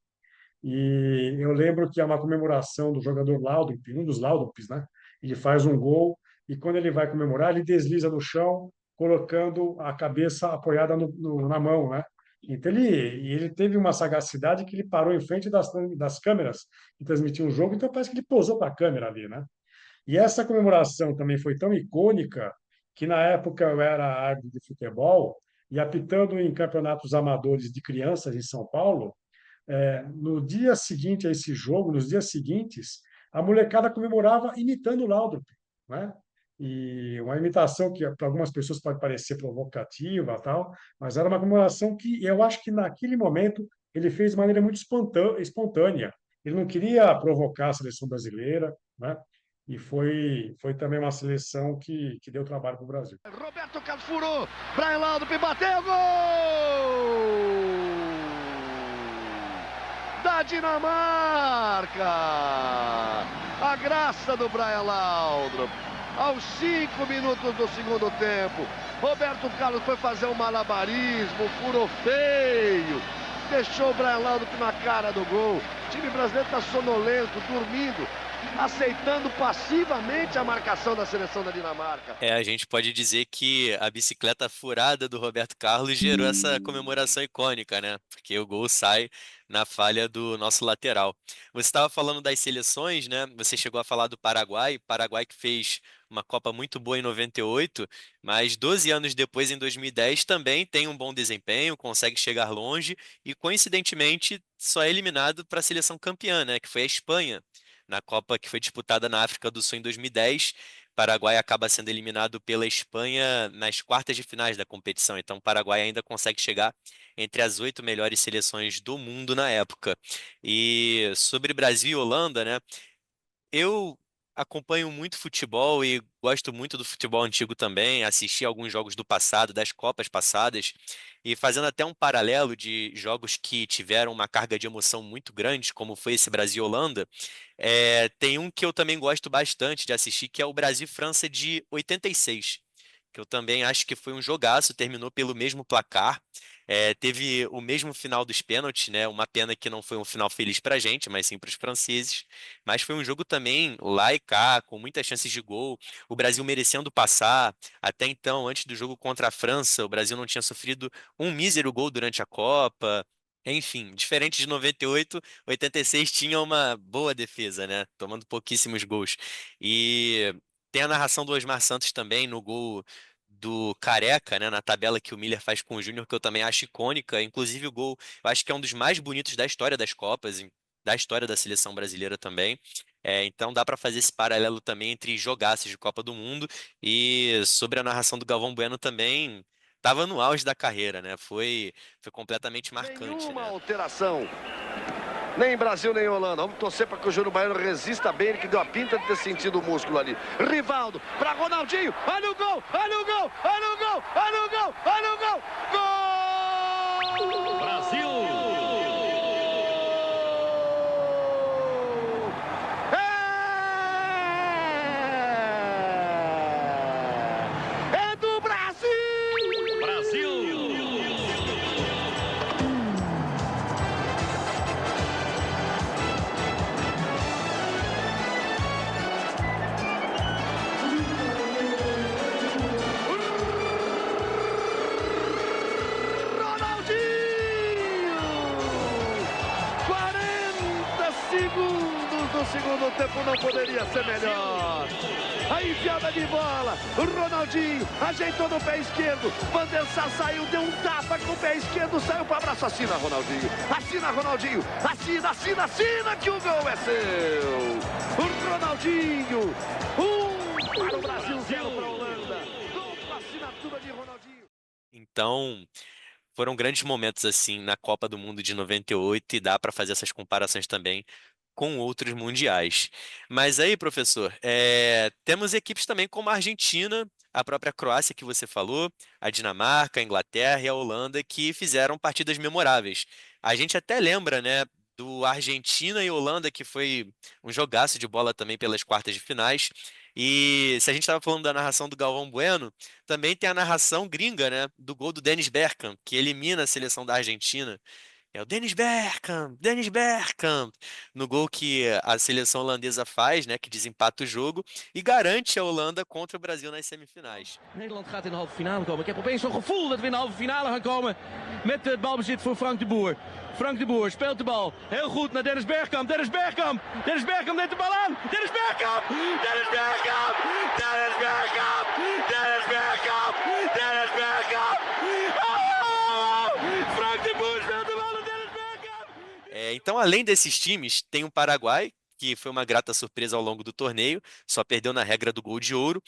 e eu lembro que é uma comemoração do jogador Laudrup, um dos Laudrups, né? Ele faz um gol, e quando ele vai comemorar, ele desliza no chão, colocando a cabeça apoiada na mão, né? Então ele teve uma sagacidade que ele parou em frente das câmeras que transmitiam o jogo, então parece que ele posou para a câmera ali, né? E essa comemoração também foi tão icônica que na época eu era árbitro de futebol e apitando em campeonatos amadores de crianças em São Paulo, no dia seguinte a esse jogo, nos dias seguintes, a molecada comemorava imitando o Laudrup, né? E uma imitação que para algumas pessoas pode parecer provocativa, tal, mas era uma comemoração que eu acho que naquele momento ele fez de maneira muito espontânea. Ele não queria provocar a seleção brasileira, né? e foi também uma seleção que deu trabalho para o Brasil. Roberto Carlos furou, Brian Laudrup bateu, gol! Da Dinamarca! A graça do Brian Laudrup. Aos 5 minutos do segundo tempo, Roberto Carlos foi fazer um malabarismo, furou feio, deixou o Brian Laudrup na cara do gol. O time brasileiro está sonolento, dormindo, aceitando passivamente a marcação da seleção da Dinamarca. A gente pode dizer que a bicicleta furada do Roberto Carlos gerou essa comemoração icônica, né? Porque o gol sai na falha do nosso lateral. Você estava falando das seleções, né? Você chegou a falar do Paraguai, Paraguai que fez uma Copa muito boa em 98, mas 12 anos depois, em 2010, também tem um bom desempenho, consegue chegar longe e, coincidentemente, só é eliminado para a seleção campeã, né? Que foi a Espanha. Na Copa que foi disputada na África do Sul em 2010, Paraguai acaba sendo eliminado pela Espanha nas quartas de finais da competição. Então, o Paraguai ainda consegue chegar entre as 8 melhores seleções do mundo na época. E sobre Brasil e Holanda, né? Eu acompanho muito futebol e gosto muito do futebol antigo também. Assisti alguns jogos do passado, das Copas passadas, e fazendo até um paralelo de jogos que tiveram uma carga de emoção muito grande, como foi esse Brasil e Holanda. Tem um que eu também gosto bastante de assistir, que é o Brasil e França de 86, que eu também acho que foi um jogaço, terminou pelo mesmo placar. Teve o mesmo final dos pênaltis, né? Uma pena que não foi um final feliz pra gente, mas sim para os franceses. Mas foi um jogo também lá e cá, com muitas chances de gol. O Brasil merecendo passar. Até então, antes do jogo contra a França, o Brasil não tinha sofrido um mísero gol durante a Copa. Enfim, diferente de 98, 86 tinha uma boa defesa, né? Tomando pouquíssimos gols. E tem a narração do Osmar Santos também no gol do Careca, né, na tabela que o Miller faz com o Júnior, que eu também acho icônica. Inclusive o gol, eu acho que é um dos mais bonitos da história das Copas, da história da seleção brasileira também. Então dá para fazer esse paralelo também entre jogaços de Copa do Mundo e sobre a narração do Galvão Bueno também. Tava no auge da carreira, né? Foi completamente marcante, Nenhuma né? alteração. Nem Brasil, nem Holanda. Vamos torcer para que o Júnior Baiano resista bem, ele que deu a pinta de ter sentido o músculo ali. Rivaldo para Ronaldinho. Olha o gol, olha o gol, olha o gol, olha o gol, olha o gol. Gol! Brasil! É do Brasil! Brasil! Ronaldinho! 40 segundos do segundo tempo, não poderia ser melhor. A enfiada de bola, o Ronaldinho ajeitou no pé esquerdo, Van der Sar saiu, deu um tapa com o pé esquerdo, saiu para o abraço, assina Ronaldinho, assina Ronaldinho, assina, assina, assina que o gol é seu. O Ronaldinho, para o Brasil, 0 para a Holanda, gol com assinatura de Ronaldinho. Então, foram grandes momentos assim na Copa do Mundo de 98 e dá para fazer essas comparações também com outros mundiais. Mas aí, professor, temos equipes também como a Argentina, a própria Croácia que você falou, a Dinamarca, a Inglaterra e a Holanda que fizeram partidas memoráveis. A gente até lembra, né, do Argentina e Holanda, que foi um jogaço de bola também pelas quartas de finais. E se a gente estava falando da narração do Galvão Bueno, também tem a narração gringa, né, do gol do Dennis Bergkamp, que elimina a seleção da Argentina. É o Dennis Bergkamp, no gol que a seleção holandesa faz, né, que desempata o jogo e garante a Holanda contra o Brasil nas semifinais. Nederland gaat in de halve finale komen. Ik heb opeens zo'n gevoel dat we in de halve finale gaan komen met het balbezit voor Frank de Boer. Frank de Boer speelt de bal heel goed naar Dennis Bergkamp. Dennis Bergkamp neemt de bal aan. Dennis Bergkamp! Dennis Bergkamp! Dennis Bergkamp! Dennis Bergkamp! Dennis Bergkamp! Oh! Frank de Boer speelt de bal naar Dennis Bergkamp! Então, além desses times, tem o Paraguai, que foi uma grata surpresa ao longo do torneio, só perdeu na regra do gol de ouro.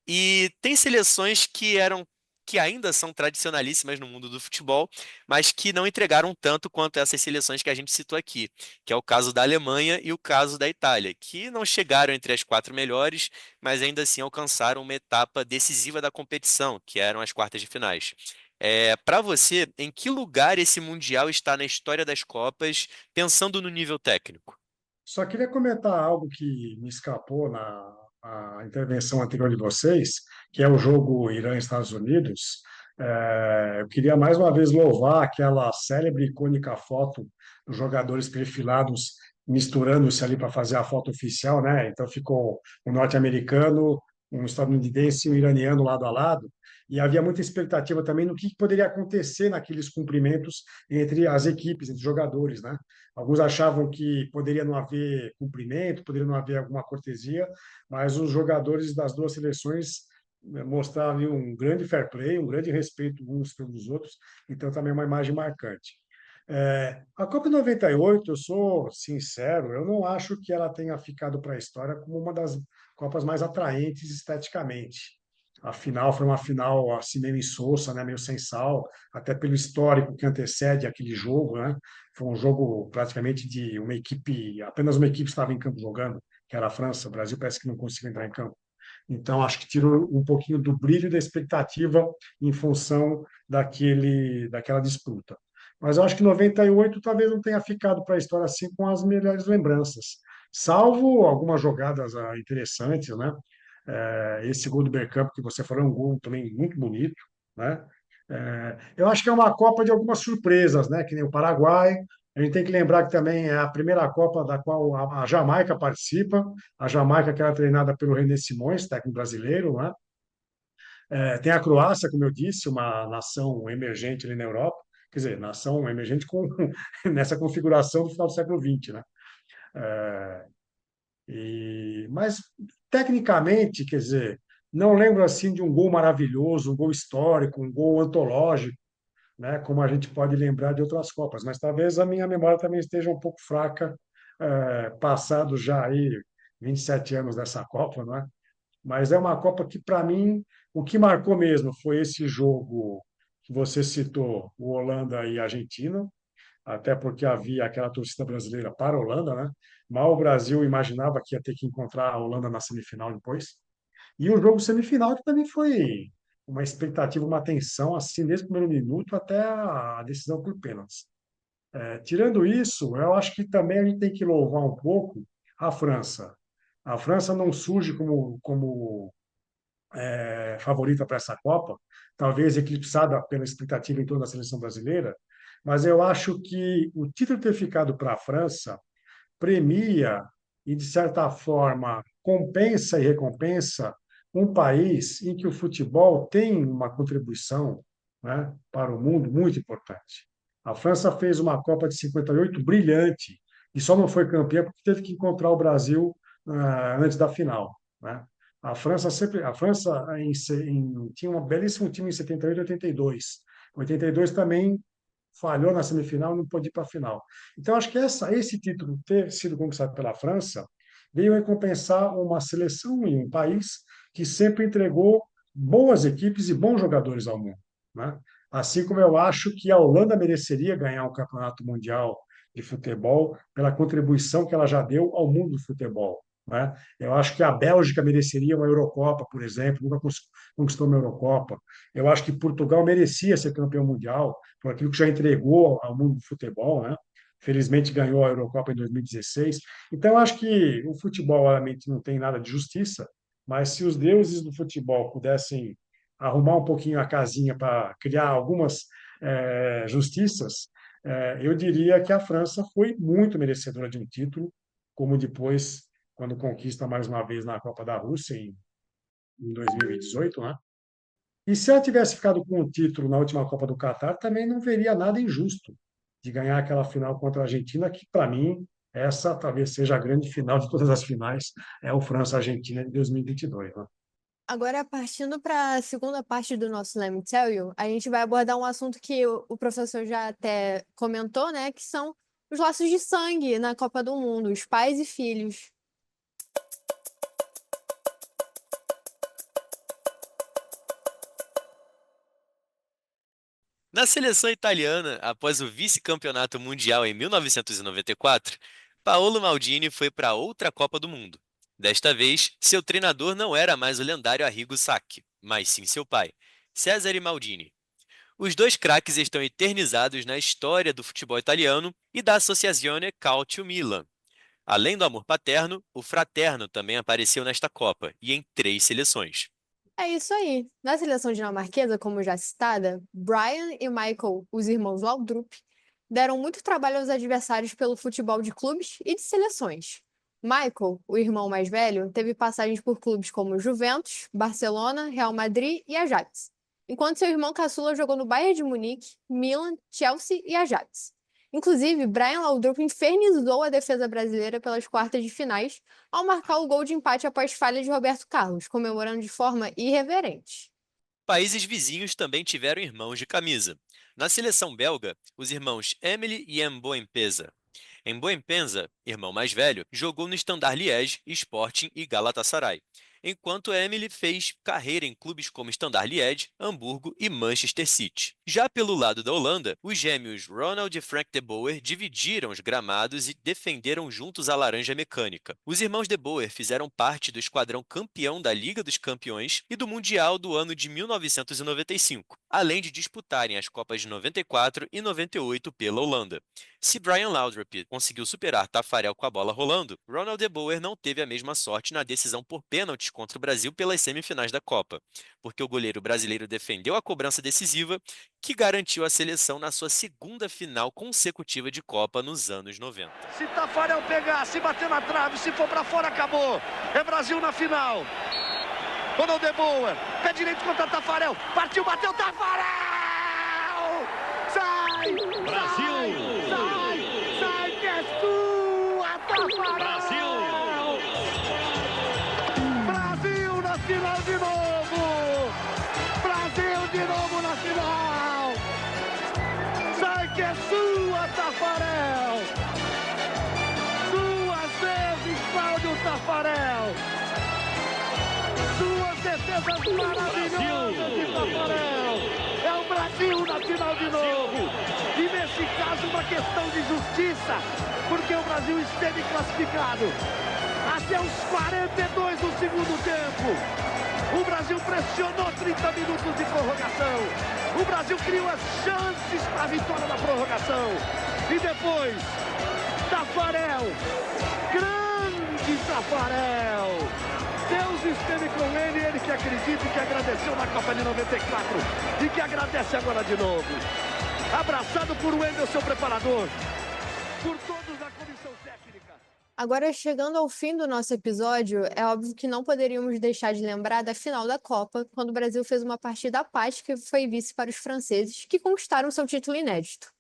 E tem seleções que eram que ainda são tradicionalíssimas no mundo do futebol, mas que não entregaram tanto quanto essas seleções que a gente citou aqui, que é o caso da Alemanha e o caso da Itália, que não chegaram entre as 4 melhores, mas ainda assim alcançaram uma etapa decisiva da competição, que eram as quartas de finais. Para você, em que lugar esse Mundial está na história das Copas, pensando no nível técnico? Só queria comentar algo que me escapou na intervenção anterior de vocês, que é o jogo Irã-Estados Unidos. Eu queria mais uma vez louvar aquela célebre e icônica foto dos jogadores perfilados misturando-se ali para fazer a foto oficial, né? Então ficou um norte-americano, um estadunidense e um iraniano lado a lado. E havia muita expectativa também no que poderia acontecer naqueles cumprimentos entre as equipes, entre os jogadores, né? Alguns achavam que poderia não haver cumprimento, poderia não haver alguma cortesia, mas os jogadores das duas seleções mostraram ali um grande fair play, um grande respeito uns pelos outros, então também é uma imagem marcante. A Copa 98, eu sou sincero, eu não acho que ela tenha ficado para a história como uma das Copas mais atraentes esteticamente. A final foi uma final assim meio insossa, né, meio sem sal, até pelo histórico que antecede aquele jogo, né? Foi um jogo praticamente de uma equipe, apenas uma equipe estava em campo jogando, que era a França. O Brasil parece que não conseguiu entrar em campo. Então, acho que tirou um pouquinho do brilho da expectativa em função daquela disputa. Mas eu acho que 98 talvez não tenha ficado para a história assim com as melhores lembranças, salvo algumas jogadas interessantes, né? Esse gol do Bergkamp que você falou é um gol também muito bonito, né? Eu acho que é uma Copa de algumas surpresas, né? Que nem o Paraguai. A gente tem que lembrar que também é a primeira Copa da qual a Jamaica participa. A Jamaica que era treinada pelo René Simões, técnico brasileiro, né? Tem a Croácia, como eu disse, uma nação emergente ali na Europa. Quer dizer, nação emergente nessa configuração do final do século XX, né? Mas, tecnicamente, quer dizer, não lembro assim de um gol maravilhoso, um gol histórico, um gol antológico, né, como a gente pode lembrar de outras Copas, mas talvez a minha memória também esteja um pouco fraca, passado já aí 27 anos dessa Copa, não é? Mas é uma Copa que, para mim, o que marcou mesmo foi esse jogo que você citou, o Holanda e Argentina, até porque havia aquela torcida brasileira para a Holanda, né? Mal o Brasil imaginava que ia ter que encontrar a Holanda na semifinal depois. E o jogo semifinal que também foi uma expectativa, uma tensão, assim, desde o primeiro minuto até a decisão por pênaltis. Tirando isso, eu acho que também a gente tem que louvar um pouco a França. A França não surge como favorita para essa Copa, talvez eclipsada pela expectativa em torno da seleção brasileira, mas eu acho que o título ter ficado para a França premia e, de certa forma, compensa e recompensa um país em que o futebol tem uma contribuição, né, para o mundo muito importante. A França fez uma Copa de 58 brilhante e só não foi campeã porque teve que encontrar o Brasil antes da final, né? A França tinha um belíssimo time em 78 e 82. 82 também falhou na semifinal e não pôde ir para a final. Então, acho que esse título ter sido conquistado pela França veio recompensar uma seleção e um país que sempre entregou boas equipes e bons jogadores ao mundo, né? Assim como eu acho que a Holanda mereceria ganhar um campeonato mundial de futebol pela contribuição que ela já deu ao mundo do futebol, né? Eu acho que a Bélgica mereceria uma Eurocopa, por exemplo, nunca conquistou uma Eurocopa. Eu acho que Portugal merecia ser campeão mundial por aquilo que já entregou ao mundo do futebol, né? Felizmente ganhou a Eurocopa em 2016. Então, eu acho que o futebol, obviamente, não tem nada de justiça, mas se os deuses do futebol pudessem arrumar um pouquinho a casinha para criar algumas justiças, eu diria que a França foi muito merecedora de um título, como depois, quando conquista mais uma vez na Copa da Rússia, em 2018, né? E se ela tivesse ficado com o título na última Copa do Catar, também não veria nada injusto de ganhar aquela final contra a Argentina, que, para mim, essa talvez seja a grande final de todas as finais, é o França-Argentina de 2022, né? Agora, partindo para a segunda parte do nosso Let Me Tell You, a gente vai abordar um assunto que o professor já até comentou, né? Que são os laços de sangue na Copa do Mundo, os pais e filhos. Na seleção italiana, após o vice-campeonato mundial em 1994, Paolo Maldini foi para outra Copa do Mundo. Desta vez, seu treinador não era mais o lendário Arrigo Sacchi, mas sim seu pai, Cesare Maldini. Os dois craques estão eternizados na história do futebol italiano e da Associazione Calcio Milan. Além do amor paterno, o fraterno também apareceu nesta Copa e em 3 seleções. É isso aí. Na seleção dinamarquesa, como já citada, Brian e Michael, os irmãos Laudrup, deram muito trabalho aos adversários pelo futebol de clubes e de seleções. Michael, o irmão mais velho, teve passagens por clubes como Juventus, Barcelona, Real Madrid e Ajax, enquanto seu irmão caçula jogou no Bayern de Munique, Milan, Chelsea e Ajax. Inclusive, Brian Laudrup infernizou a defesa brasileira pelas quartas de finais ao marcar o gol de empate após falha de Roberto Carlos, comemorando de forma irreverente. Países vizinhos também tiveram irmãos de camisa. Na seleção belga, os irmãos Emily e Mboempeza. Mboempeza, irmão mais velho, jogou no Standard Liège, Sporting e Galatasaray, enquanto Emily fez carreira em clubes como Standard Liège, Hamburgo e Manchester City. Já pelo lado da Holanda, os gêmeos Ronald e Frank de Boer dividiram os gramados e defenderam juntos a laranja mecânica. Os irmãos de Boer fizeram parte do esquadrão campeão da Liga dos Campeões e do Mundial do ano de 1995, além de disputarem as Copas de 94 e 98 pela Holanda. Se Brian Laudrup conseguiu superar Taffarel com a bola rolando, Ronald de Boer não teve a mesma sorte na decisão por pênaltis contra o Brasil pelas semifinais da Copa, porque o goleiro brasileiro defendeu a cobrança decisiva que garantiu a seleção na sua segunda final consecutiva de Copa nos anos 90. Se Taffarel pegar, se bater na trave, se for pra fora, acabou. É Brasil na final. Ronald de Boer, pé direito contra Taffarel. Partiu, bateu, Taffarel! Sai! Brasil! Sai, que é sua, Taffarel! Brasil! Brasil na final de novo! Brasil de novo na final! Sai, que é sua, Taffarel! Duas vezes, Cláudio Taffarel! Duas defesas maravilhosas de Taffarel! É o Brasil na final de novo! E nesse caso uma questão de justiça, porque o Brasil esteve classificado até os 42 do segundo tempo. O Brasil pressionou 30 minutos de prorrogação. O Brasil criou as chances para a vitória da prorrogação. E depois, Taffarel, grande Taffarel. Deus esteve com ele, ele que acredita e que agradeceu na Copa de 94 e que agradece agora de novo. Abraçado por Wendel, seu preparador, por todos da comissão técnica. Agora, chegando ao fim do nosso episódio, é óbvio que não poderíamos deixar de lembrar da final da Copa, quando o Brasil fez uma partida apática e foi vice para os franceses, que conquistaram seu título inédito.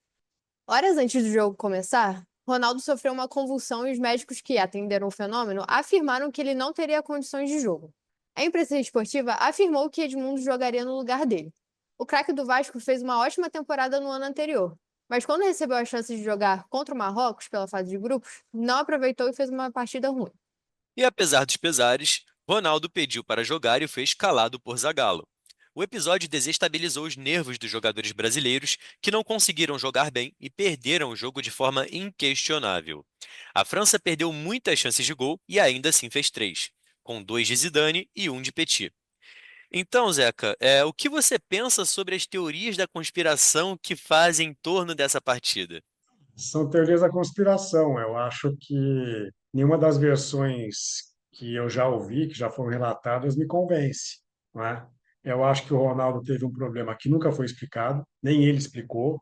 Horas antes do jogo começar, Ronaldo sofreu uma convulsão e os médicos que atenderam o fenômeno afirmaram que ele não teria condições de jogo. A imprensa esportiva afirmou que Edmundo jogaria no lugar dele. O craque do Vasco fez uma ótima temporada no ano anterior, mas quando recebeu a chance de jogar contra o Marrocos pela fase de grupos, não aproveitou e fez uma partida ruim. E apesar dos pesares, Ronaldo pediu para jogar e foi escalado por Zagallo. O episódio desestabilizou os nervos dos jogadores brasileiros, que não conseguiram jogar bem e perderam o jogo de forma inquestionável. A França perdeu muitas chances de gol e ainda assim fez 3, com 2 de Zidane e 1 de Petit. Então, Zeca, o que você pensa sobre as teorias da conspiração que fazem em torno dessa partida? São teorias da conspiração. Eu acho que nenhuma das versões que eu já ouvi, que já foram relatadas, me convence, não é? Eu acho que o Ronaldo teve um problema que nunca foi explicado, nem ele explicou.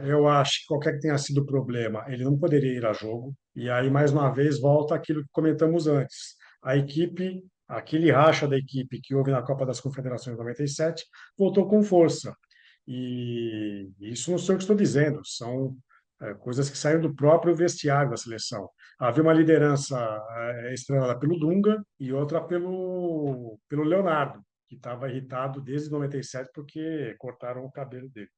Eu acho que qualquer que tenha sido o problema, ele não poderia ir a jogo. E aí, mais uma vez, volta aquilo que comentamos antes. A equipe, aquele racha da equipe que houve na Copa das Confederações de 97, voltou com força. E isso não sou eu que estou dizendo, são coisas que saíram do próprio vestiário da seleção. Havia uma liderança estrelada pelo Dunga e outra pelo Leonardo, que estava irritado desde 97 porque cortaram o cabelo dele.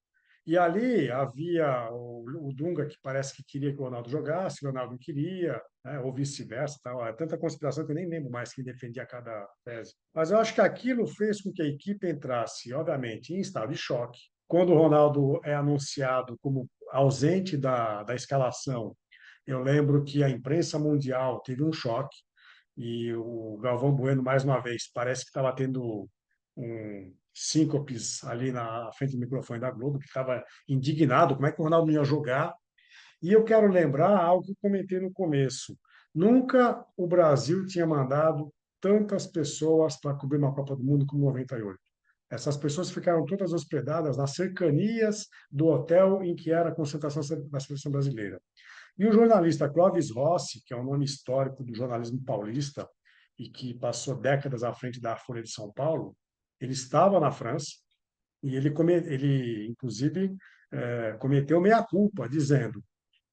E ali havia o Dunga, que parece que queria que o Ronaldo jogasse, o Ronaldo não queria, né, ou vice-versa. Tal. É tanta conspiração que eu nem lembro mais quem defendia cada tese. Mas eu acho que aquilo fez com que a equipe entrasse, obviamente, em estado de choque, quando o Ronaldo é anunciado como ausente da escalação, eu lembro que a imprensa mundial teve um choque e o Galvão Bueno, mais uma vez, parece que estava tendo um síncopes ali na frente do microfone da Globo, que estava indignado, como é que o Ronaldo não ia jogar. E eu quero lembrar algo que eu comentei no começo. Nunca o Brasil tinha mandado tantas pessoas para cobrir uma Copa do Mundo como em 98. Essas pessoas ficaram todas hospedadas nas cercanias do hotel em que era a concentração da seleção brasileira. E o jornalista Clóvis Rossi, que é um nome histórico do jornalismo paulista e que passou décadas à frente da Folha de São Paulo, ele estava na França e ele inclusive, cometeu meia-culpa, dizendo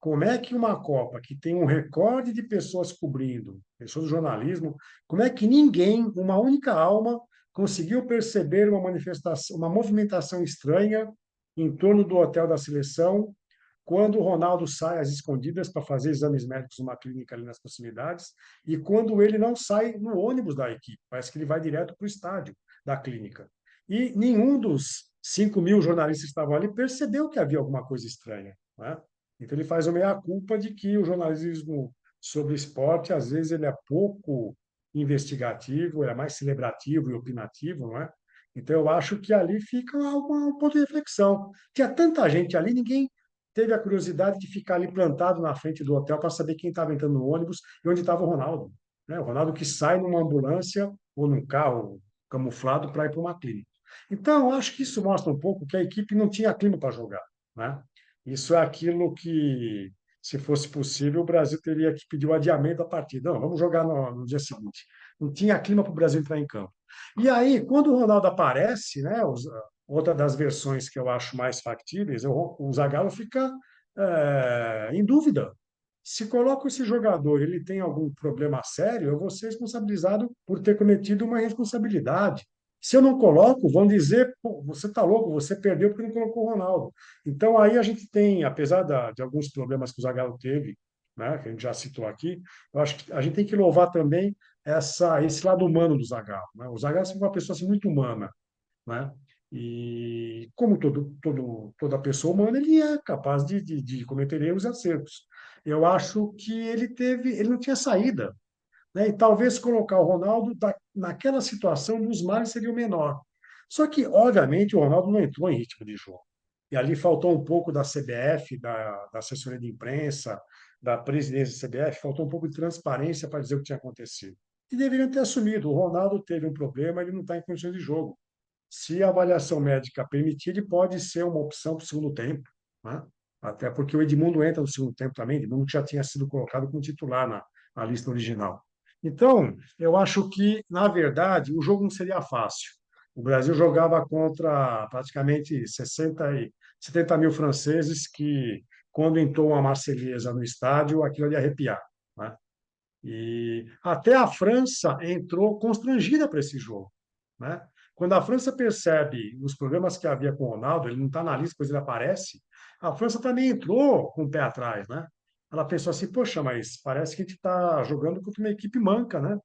como é que uma Copa que tem um recorde de pessoas cobrindo, pessoas do jornalismo, como é que ninguém, uma única alma, conseguiu perceber uma manifestação, uma movimentação estranha em torno do hotel da seleção, quando o Ronaldo sai às escondidas para fazer exames médicos numa clínica ali nas proximidades, e quando ele não sai no ônibus da equipe, parece que ele vai direto para o estádio da clínica. E nenhum dos 5.000 jornalistas que estavam ali percebeu que havia alguma coisa estranha, né? Então ele faz o meia-culpa de que o jornalismo sobre esporte, às vezes, ele é pouco investigativo, ele é mais celebrativo e opinativo, não é? Então eu acho que ali fica um ponto de reflexão. Tinha tanta gente ali, ninguém teve a curiosidade de ficar ali plantado na frente do hotel para saber quem estava entrando no ônibus e onde estava o Ronaldo, né? O Ronaldo que sai numa ambulância ou num carro camuflado para ir para uma clínica. Então, eu acho que isso mostra um pouco que a equipe não tinha clima para jogar, né? Isso é aquilo que, se fosse possível, o Brasil teria que pedir o adiamento da partida. Não, vamos jogar no dia seguinte. Não tinha clima para o Brasil entrar em campo. E aí, quando o Ronaldo aparece, né, outra das versões que eu acho mais factíveis, o Zagallo fica em dúvida. Se coloco esse jogador, ele tem algum problema sério, eu vou ser responsabilizado por ter cometido uma responsabilidade. Se eu não coloco, vão dizer, pô, você está louco, você perdeu porque não colocou o Ronaldo. Então, aí a gente tem, apesar de alguns problemas que o Zagallo teve, né, que a gente já citou aqui, eu acho que a gente tem que louvar também esse lado humano do Zagallo, né? O Zagallo é uma pessoa assim, muito humana, né? E como toda pessoa humana, ele é capaz de cometer erros e acertos. Eu acho que ele não tinha saída, né? E talvez colocar o Ronaldo naquela situação dos males seria o menor. Só que, obviamente, o Ronaldo não entrou em ritmo de jogo. E ali faltou um pouco da CBF, da assessoria de imprensa, da presidência da CBF, faltou um pouco de transparência para dizer o que tinha acontecido. E deveriam ter assumido. O Ronaldo teve um problema, ele não está em condições de jogo. Se a avaliação médica permitir, ele pode ser uma opção para o segundo tempo, né? Até porque o Edmundo entra no segundo tempo também, Edmundo já tinha sido colocado como titular na lista original. Então, eu acho que, na verdade, o jogo não seria fácil. O Brasil jogava contra praticamente 70 mil franceses que, quando entrou uma Marselhesa no estádio, aquilo ia arrepiar, né? E até a França entrou constrangida para esse jogo, né? Quando a França percebe os problemas que havia com o Ronaldo, ele não está na lista, depois ele aparece, a França também entrou com o pé atrás, né? Ela pensou assim, poxa, mas parece que a gente está jogando contra uma equipe manca, né?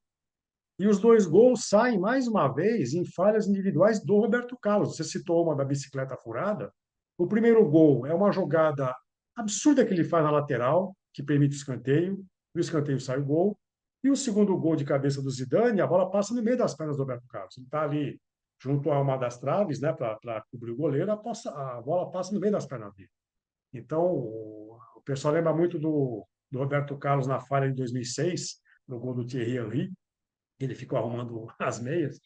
E os dois gols saem, mais uma vez, em falhas individuais do Roberto Carlos. Você citou uma da bicicleta furada. O primeiro gol é uma jogada absurda que ele faz na lateral, que permite o escanteio, e o escanteio sai o gol. E o segundo gol de cabeça do Zidane, a bola passa no meio das pernas do Roberto Carlos. Ele está ali junto a uma das traves, né, para cobrir o goleiro, a bola passa no meio das pernas dele. Então, o pessoal lembra muito do Roberto Carlos na falha de 2006, no gol do Thierry Henry. Ele ficou arrumando as meias,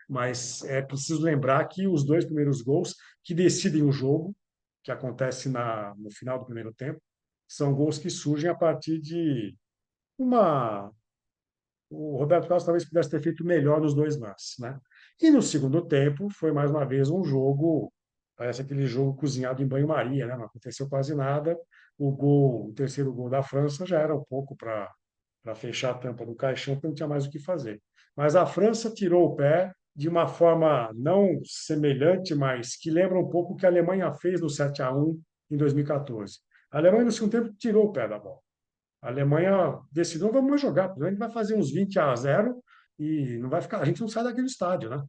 mas é preciso lembrar que os dois primeiros gols que decidem o jogo, que acontece no final do primeiro tempo, são gols que surgem a partir de uma. O Roberto Carlos talvez pudesse ter feito melhor nos dois lances, né? E no segundo tempo foi mais uma vez um jogo, parece aquele jogo cozinhado em banho-maria, né? Não aconteceu quase nada. O terceiro gol da França já era um pouco para fechar a tampa do caixão, porque não tinha mais o que fazer. Mas a França tirou o pé de uma forma não semelhante, mas que lembra um pouco o que a Alemanha fez no 7-1 em 2014. A Alemanha, no segundo tempo, tirou o pé da bola. A Alemanha decidiu, não vamos mais jogar, a gente vai fazer uns 20-0 e não vai ficar, a gente não sai daquele estádio, né?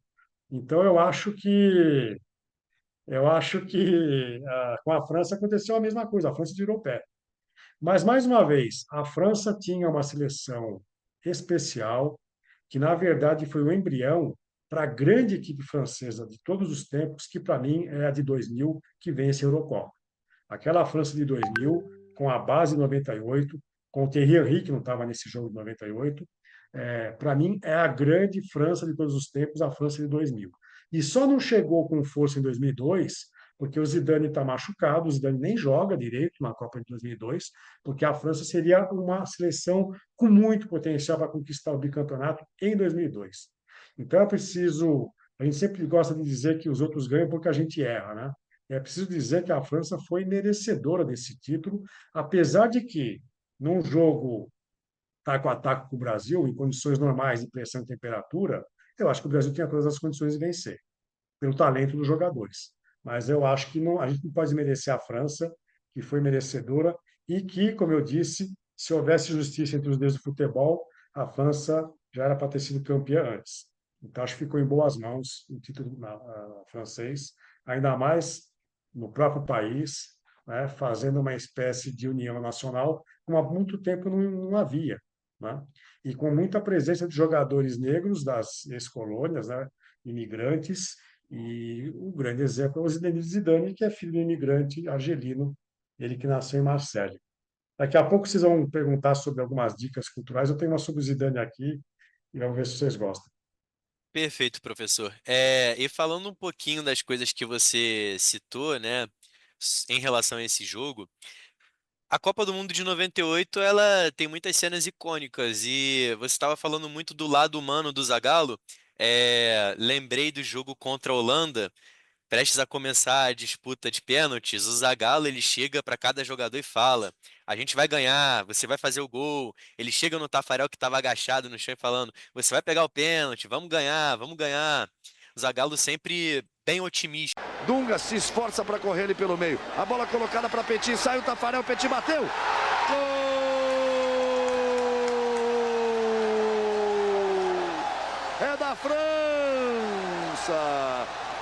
Então, eu acho que Eu acho que com a França aconteceu a mesma coisa, a França tirou o pé. Mas, mais uma vez, a França tinha uma seleção especial, que na verdade foi o embrião para a grande equipe francesa de todos os tempos, que para mim é a de 2000, que vence a Eurocopa. Aquela França de 2000, com a base de 98, com o Thierry Henry, que não estava nesse jogo de 98, para mim é a grande França de todos os tempos, a França de 2000. E só não chegou com força em 2002, porque o Zidane está machucado, o Zidane nem joga direito na Copa de 2002, porque a França seria uma seleção com muito potencial para conquistar o bicampeonato em 2002. Então é preciso, a gente sempre gosta de dizer que os outros ganham porque a gente erra, né? É preciso dizer que a França foi merecedora desse título, apesar de que, num jogo taco a taco com o Brasil, em condições normais de pressão e temperatura, eu acho que o Brasil tinha todas as condições de vencer, pelo talento dos jogadores. Mas eu acho que não, a gente não pode merecer a França, que foi merecedora, e que, como eu disse, se houvesse justiça entre os deuses do futebol, a França já era para ter sido campeã antes. Então, acho que ficou em boas mãos o título francês, ainda mais no próprio país, né, fazendo uma espécie de união nacional, como há muito tempo não havia, né? E com muita presença de jogadores negros das ex-colônias, né, imigrantes, e o grande exemplo é o Zinedine Zidane, que é filho de um imigrante argelino, ele que nasceu em Marselha. Daqui a pouco vocês vão perguntar sobre algumas dicas culturais, eu tenho uma sobre o Zidane aqui, e vamos ver se vocês gostam. Perfeito, professor. E falando um pouquinho das coisas que você citou, né, em relação a esse jogo, a Copa do Mundo de 98, ela tem muitas cenas icônicas e você estava falando muito do lado humano do Zagallo. Lembrei do jogo contra a Holanda, prestes a começar a disputa de pênaltis. O Zagallo, ele chega para cada jogador e fala: "A gente vai ganhar, você vai fazer o gol". Ele chega no Tafarel que estava agachado no chão e falando: "Você vai pegar o pênalti, vamos ganhar, vamos ganhar". O Zagallo sempre bem otimista. Dunga se esforça para correr ele pelo meio. A bola colocada para Petit, sai o Tafarel, Petit bateu. Gol! É da França!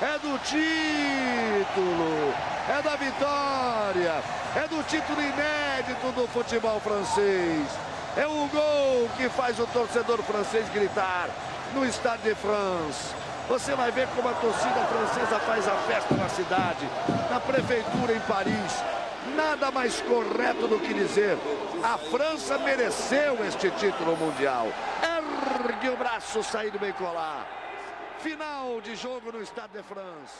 É do título! É da vitória! É do título inédito do futebol francês! É o gol que faz o torcedor francês gritar no Stade de France. Você vai ver como a torcida francesa faz a festa na cidade, na prefeitura em Paris. Nada mais correto do que dizer: a França mereceu este título mundial. Ergue o braço, saído bem colar. Final de jogo no Stade de France.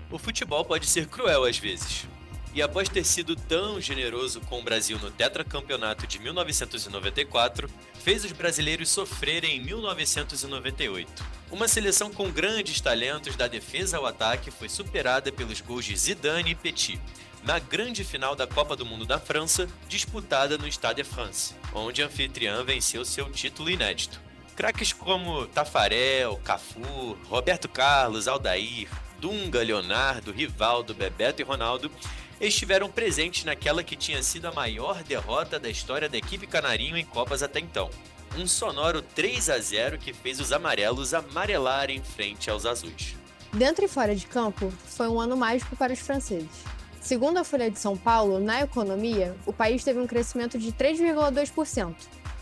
O futebol pode ser cruel às vezes. E após ter sido tão generoso com o Brasil no tetracampeonato de 1994, fez os brasileiros sofrerem em 1998. Uma seleção com grandes talentos da defesa ao ataque foi superada pelos gols de Zidane e Petit, na grande final da Copa do Mundo da França, disputada no Stade de France, onde a anfitriã venceu seu título inédito. Craques como Tafarel, Cafu, Roberto Carlos, Aldair, Dunga, Leonardo, Rivaldo, Bebeto e Ronaldo estiveram presentes naquela que tinha sido a maior derrota da história da equipe canarinho em Copas até então. Um sonoro 3-0 que fez os amarelos amarelarem frente aos azuis. Dentro e fora de campo, foi um ano mágico para os franceses. Segundo a Folha de São Paulo, na economia, o país teve um crescimento de 3,2%,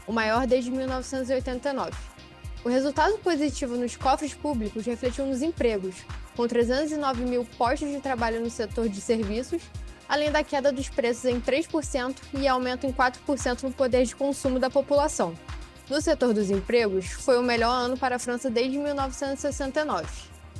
o maior desde 1989. O resultado positivo nos cofres públicos refletiu nos empregos, com 309 mil postos de trabalho no setor de serviços, além da queda dos preços em 3% e aumento em 4% no poder de consumo da população. No setor dos empregos, foi o melhor ano para a França desde 1969.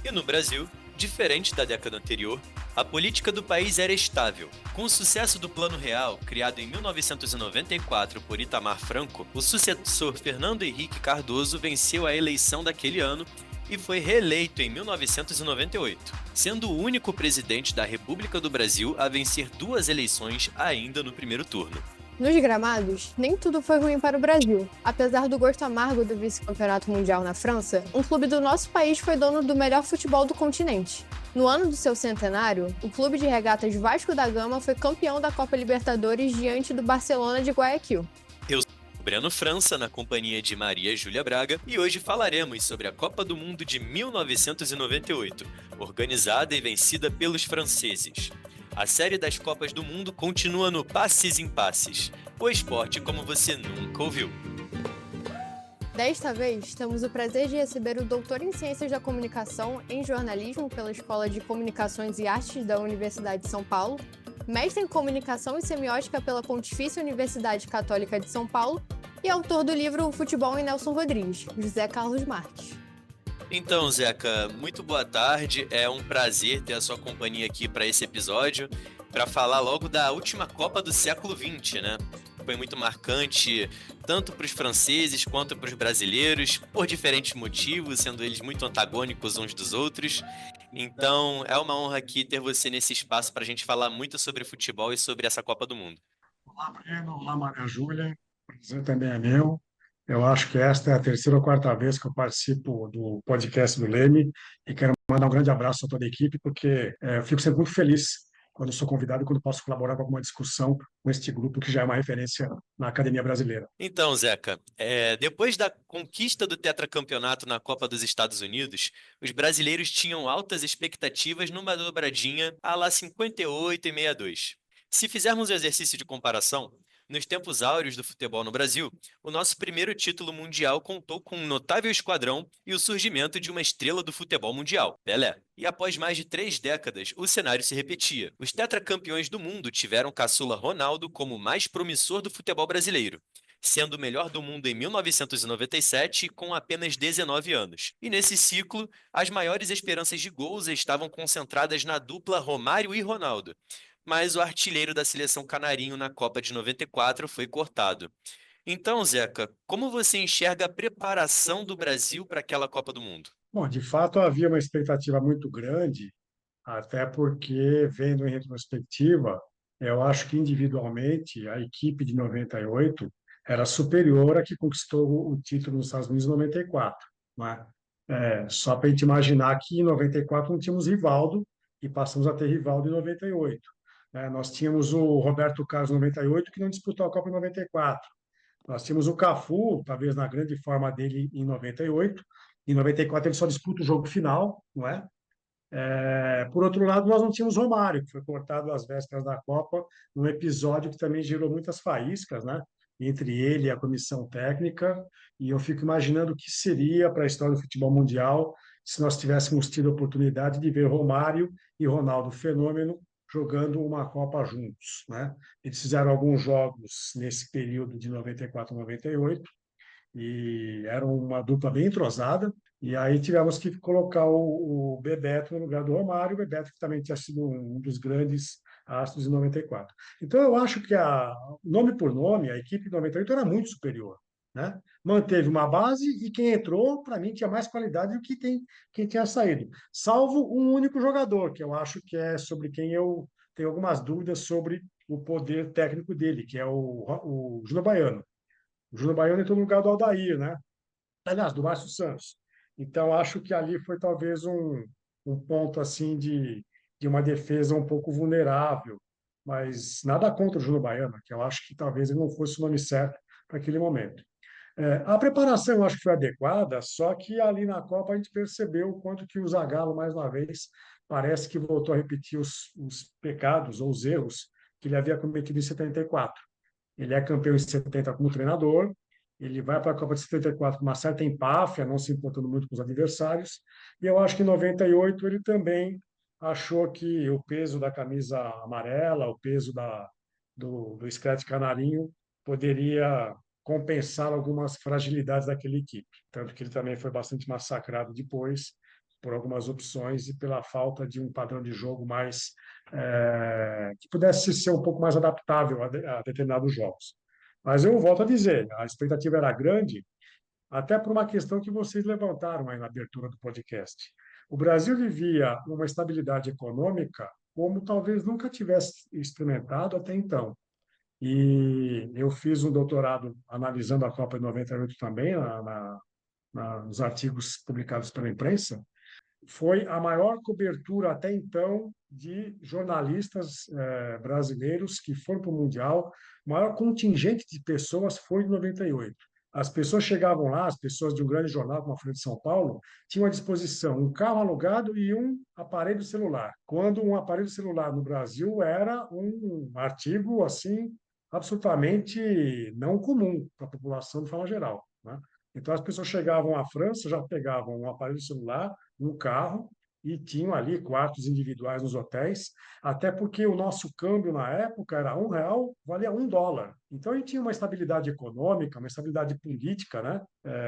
E no Brasil, diferente da década anterior, a política do país era estável. Com o sucesso do Plano Real, criado em 1994 por Itamar Franco, o sucessor Fernando Henrique Cardoso venceu a eleição daquele ano e foi reeleito em 1998, sendo o único presidente da República do Brasil a vencer 2 eleições ainda no primeiro turno. Nos gramados, nem tudo foi ruim para o Brasil. Apesar do gosto amargo do vice-campeonato mundial na França, um clube do nosso país foi dono do melhor futebol do continente. No ano do seu centenário, o clube de regatas Vasco da Gama foi campeão da Copa Libertadores diante do Barcelona de Guayaquil. Breno França, na companhia de Maria Júlia Braga, e hoje falaremos sobre a Copa do Mundo de 1998, organizada e vencida pelos franceses. A série das Copas do Mundo continua no Passes em Passes, o esporte como você nunca ouviu. Desta vez, temos o prazer de receber o doutor em Ciências da Comunicação em Jornalismo pela Escola de Comunicações e Artes da Universidade de São Paulo, mestre em Comunicação e Semiótica pela Pontifícia Universidade Católica de São Paulo e autor do livro O Futebol em Nelson Rodrigues, José Carlos Marques. Então, Zeca, muito boa tarde. É um prazer ter a sua companhia aqui para esse episódio, para falar logo da última Copa do século XX, né? Foi muito marcante, tanto para os franceses quanto para os brasileiros, por diferentes motivos, sendo eles muito antagônicos uns dos outros. Então, é uma honra aqui ter você nesse espaço para a gente falar muito sobre futebol e sobre essa Copa do Mundo. Olá, Breno. Olá, Maria Júlia. O prazer também é meu. Eu acho que esta é a terceira ou quarta vez que eu participo do podcast do Leme e quero mandar um grande abraço a toda a equipe, porque eu fico sempre muito feliz quando sou convidado e quando posso colaborar com alguma discussão com este grupo que já é uma referência na academia brasileira. Então, Zeca, depois da conquista do tetracampeonato na Copa dos Estados Unidos, os brasileiros tinham altas expectativas numa dobradinha à la 58 e 62. Se fizermos um exercício de comparação, nos tempos áureos do futebol no Brasil, o nosso primeiro título mundial contou com um notável esquadrão e o surgimento de uma estrela do futebol mundial, Pelé. E após mais de 3 décadas, o cenário se repetia. Os tetracampeões do mundo tiveram o caçula Ronaldo como o mais promissor do futebol brasileiro, sendo o melhor do mundo em 1997 com apenas 19 anos. E nesse ciclo, as maiores esperanças de gols estavam concentradas na dupla Romário e Ronaldo. Mas o artilheiro da seleção canarinho na Copa de 94 foi cortado. Então, Zeca, como você enxerga a preparação do Brasil para aquela Copa do Mundo? Bom, de fato havia uma expectativa muito grande, até porque, vendo em retrospectiva, eu acho que individualmente a equipe de 98 era superior à que conquistou o título nos Estados Unidos em 94, não é? Só para a gente imaginar que em 94 não tínhamos Rivaldo e passamos a ter Rivaldo em 98. Nós tínhamos o Roberto Carlos em 98, que não disputou a Copa em 94. Nós tínhamos o Cafu, talvez na grande forma dele, em 98. Em 94 ele só disputa o jogo final, não é? Por outro lado, nós não tínhamos Romário, que foi cortado às vésperas da Copa, num episódio que também gerou muitas faíscas, né? Entre ele e a comissão técnica, e eu fico imaginando o que seria para a história do futebol mundial se nós tivéssemos tido a oportunidade de ver Romário e Ronaldo Fenômeno jogando uma Copa juntos, né? Eles fizeram alguns jogos nesse período de 94 a 98 e era uma dupla bem entrosada, e aí tivemos que colocar o Bebeto no lugar do Romário, o Bebeto que também tinha sido um dos grandes astros em 94. Então eu acho que, nome por nome, a equipe de 98 era muito superior, né? Manteve uma base e quem entrou, para mim, tinha mais qualidade do que quem tinha saído, salvo um único jogador, que eu acho que é sobre quem eu tenho algumas dúvidas sobre o poder técnico dele, que é o Júnior Baiano. O Júnior Baiano entrou no lugar do Aldair, né? Aliás, do Márcio Santos. Então, acho que ali foi talvez um ponto assim de uma defesa um pouco vulnerável, mas nada contra o Júnior Baiano, que eu acho que talvez ele não fosse o nome certo para aquele momento. A preparação eu acho que foi adequada, só que ali na Copa a gente percebeu o quanto que o Zagallo, mais uma vez, parece que voltou a repetir os pecados ou os erros que ele havia cometido em 74. Ele é campeão em 70 como treinador, ele vai para a Copa de 74 com uma certa empáfia, não se importando muito com os adversários, e eu acho que em 98 ele também achou que o peso da camisa amarela, o peso do Screte Canarinho poderia compensar algumas fragilidades daquela equipe. Tanto que ele também foi bastante massacrado depois por algumas opções e pela falta de um padrão de jogo mais que pudesse ser um pouco mais adaptável a determinados jogos. Mas eu volto a dizer, a expectativa era grande, até por uma questão que vocês levantaram aí na abertura do podcast. O Brasil vivia uma estabilidade econômica como talvez nunca tivesse experimentado até então. E eu fiz um doutorado analisando a Copa de 98 também, nos artigos publicados pela imprensa, foi a maior cobertura até então de jornalistas brasileiros que foram para o Mundial. O maior contingente de pessoas foi em 98. As pessoas chegavam lá, as pessoas de um grande jornal como a Folha de São Paulo, tinham à disposição um carro alugado e um aparelho celular. Quando um aparelho celular no Brasil era um artigo assim absolutamente não comum para a população de forma geral, né? Então as pessoas chegavam à França, já pegavam um aparelho celular, um carro e tinham ali quartos individuais nos hotéis, até porque o nosso câmbio na época era R$ 1, valia $1. Então a gente tinha uma estabilidade econômica, uma estabilidade política, né?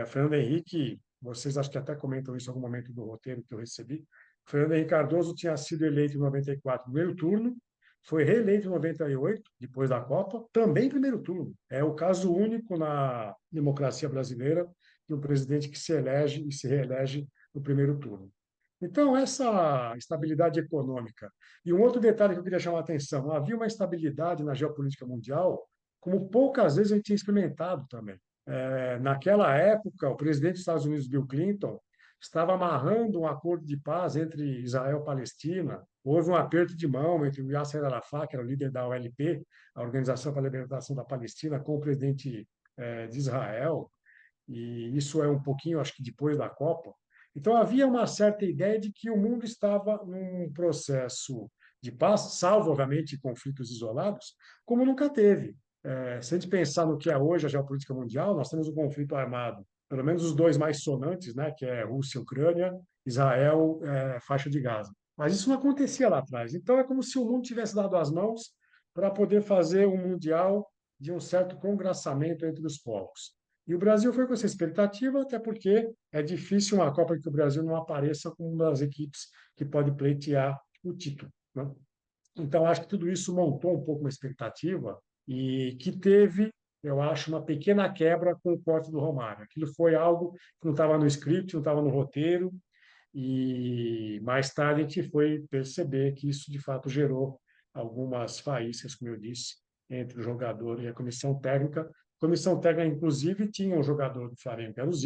Fernando Henrique, vocês acho que até comentam isso em algum momento do roteiro que eu recebi. Fernando Henrique Cardoso tinha sido eleito em 94 no primeiro turno, foi reeleito em 98, depois da Copa, também em primeiro turno. É o caso único na democracia brasileira de um presidente que se elege e se reelege no primeiro turno. Então, essa estabilidade econômica. E um outro detalhe que eu queria chamar a atenção: havia uma estabilidade na geopolítica mundial, como poucas vezes a gente tinha experimentado também. Naquela época, o presidente dos Estados Unidos, Bill Clinton, estava amarrando um acordo de paz entre Israel e Palestina. Houve um aperto de mão entre o Yasser Arafat, que era o líder da OLP, a Organização para a Libertação da Palestina, com o presidente de Israel. E isso é um pouquinho, acho que depois da Copa. Então, havia uma certa ideia de que o mundo estava num processo de paz, salvo, obviamente, conflitos isolados, como nunca teve. Se a gente pensar no que é hoje a geopolítica mundial, nós temos um conflito armado, pelo menos os dois mais sonantes, né, que é Rússia e Ucrânia, Israel, faixa de Gaza. Mas isso não acontecia lá atrás. Então, é como se o mundo tivesse dado as mãos para poder fazer um mundial de um certo congraçamento entre os povos. E o Brasil foi com essa expectativa, até porque é difícil uma Copa que o Brasil não apareça como uma das equipes que pode pleitear o título, né? Então, acho que tudo isso montou um pouco uma expectativa e que teve, eu acho, uma pequena quebra com o corte do Romário. Aquilo foi algo que não estava no script, não estava no roteiro, e mais tarde a gente foi perceber que isso, de fato, gerou algumas faíscas, como eu disse, entre o jogador e a comissão técnica. A comissão técnica, inclusive, tinha um jogador do Flamengo, que era o Zico,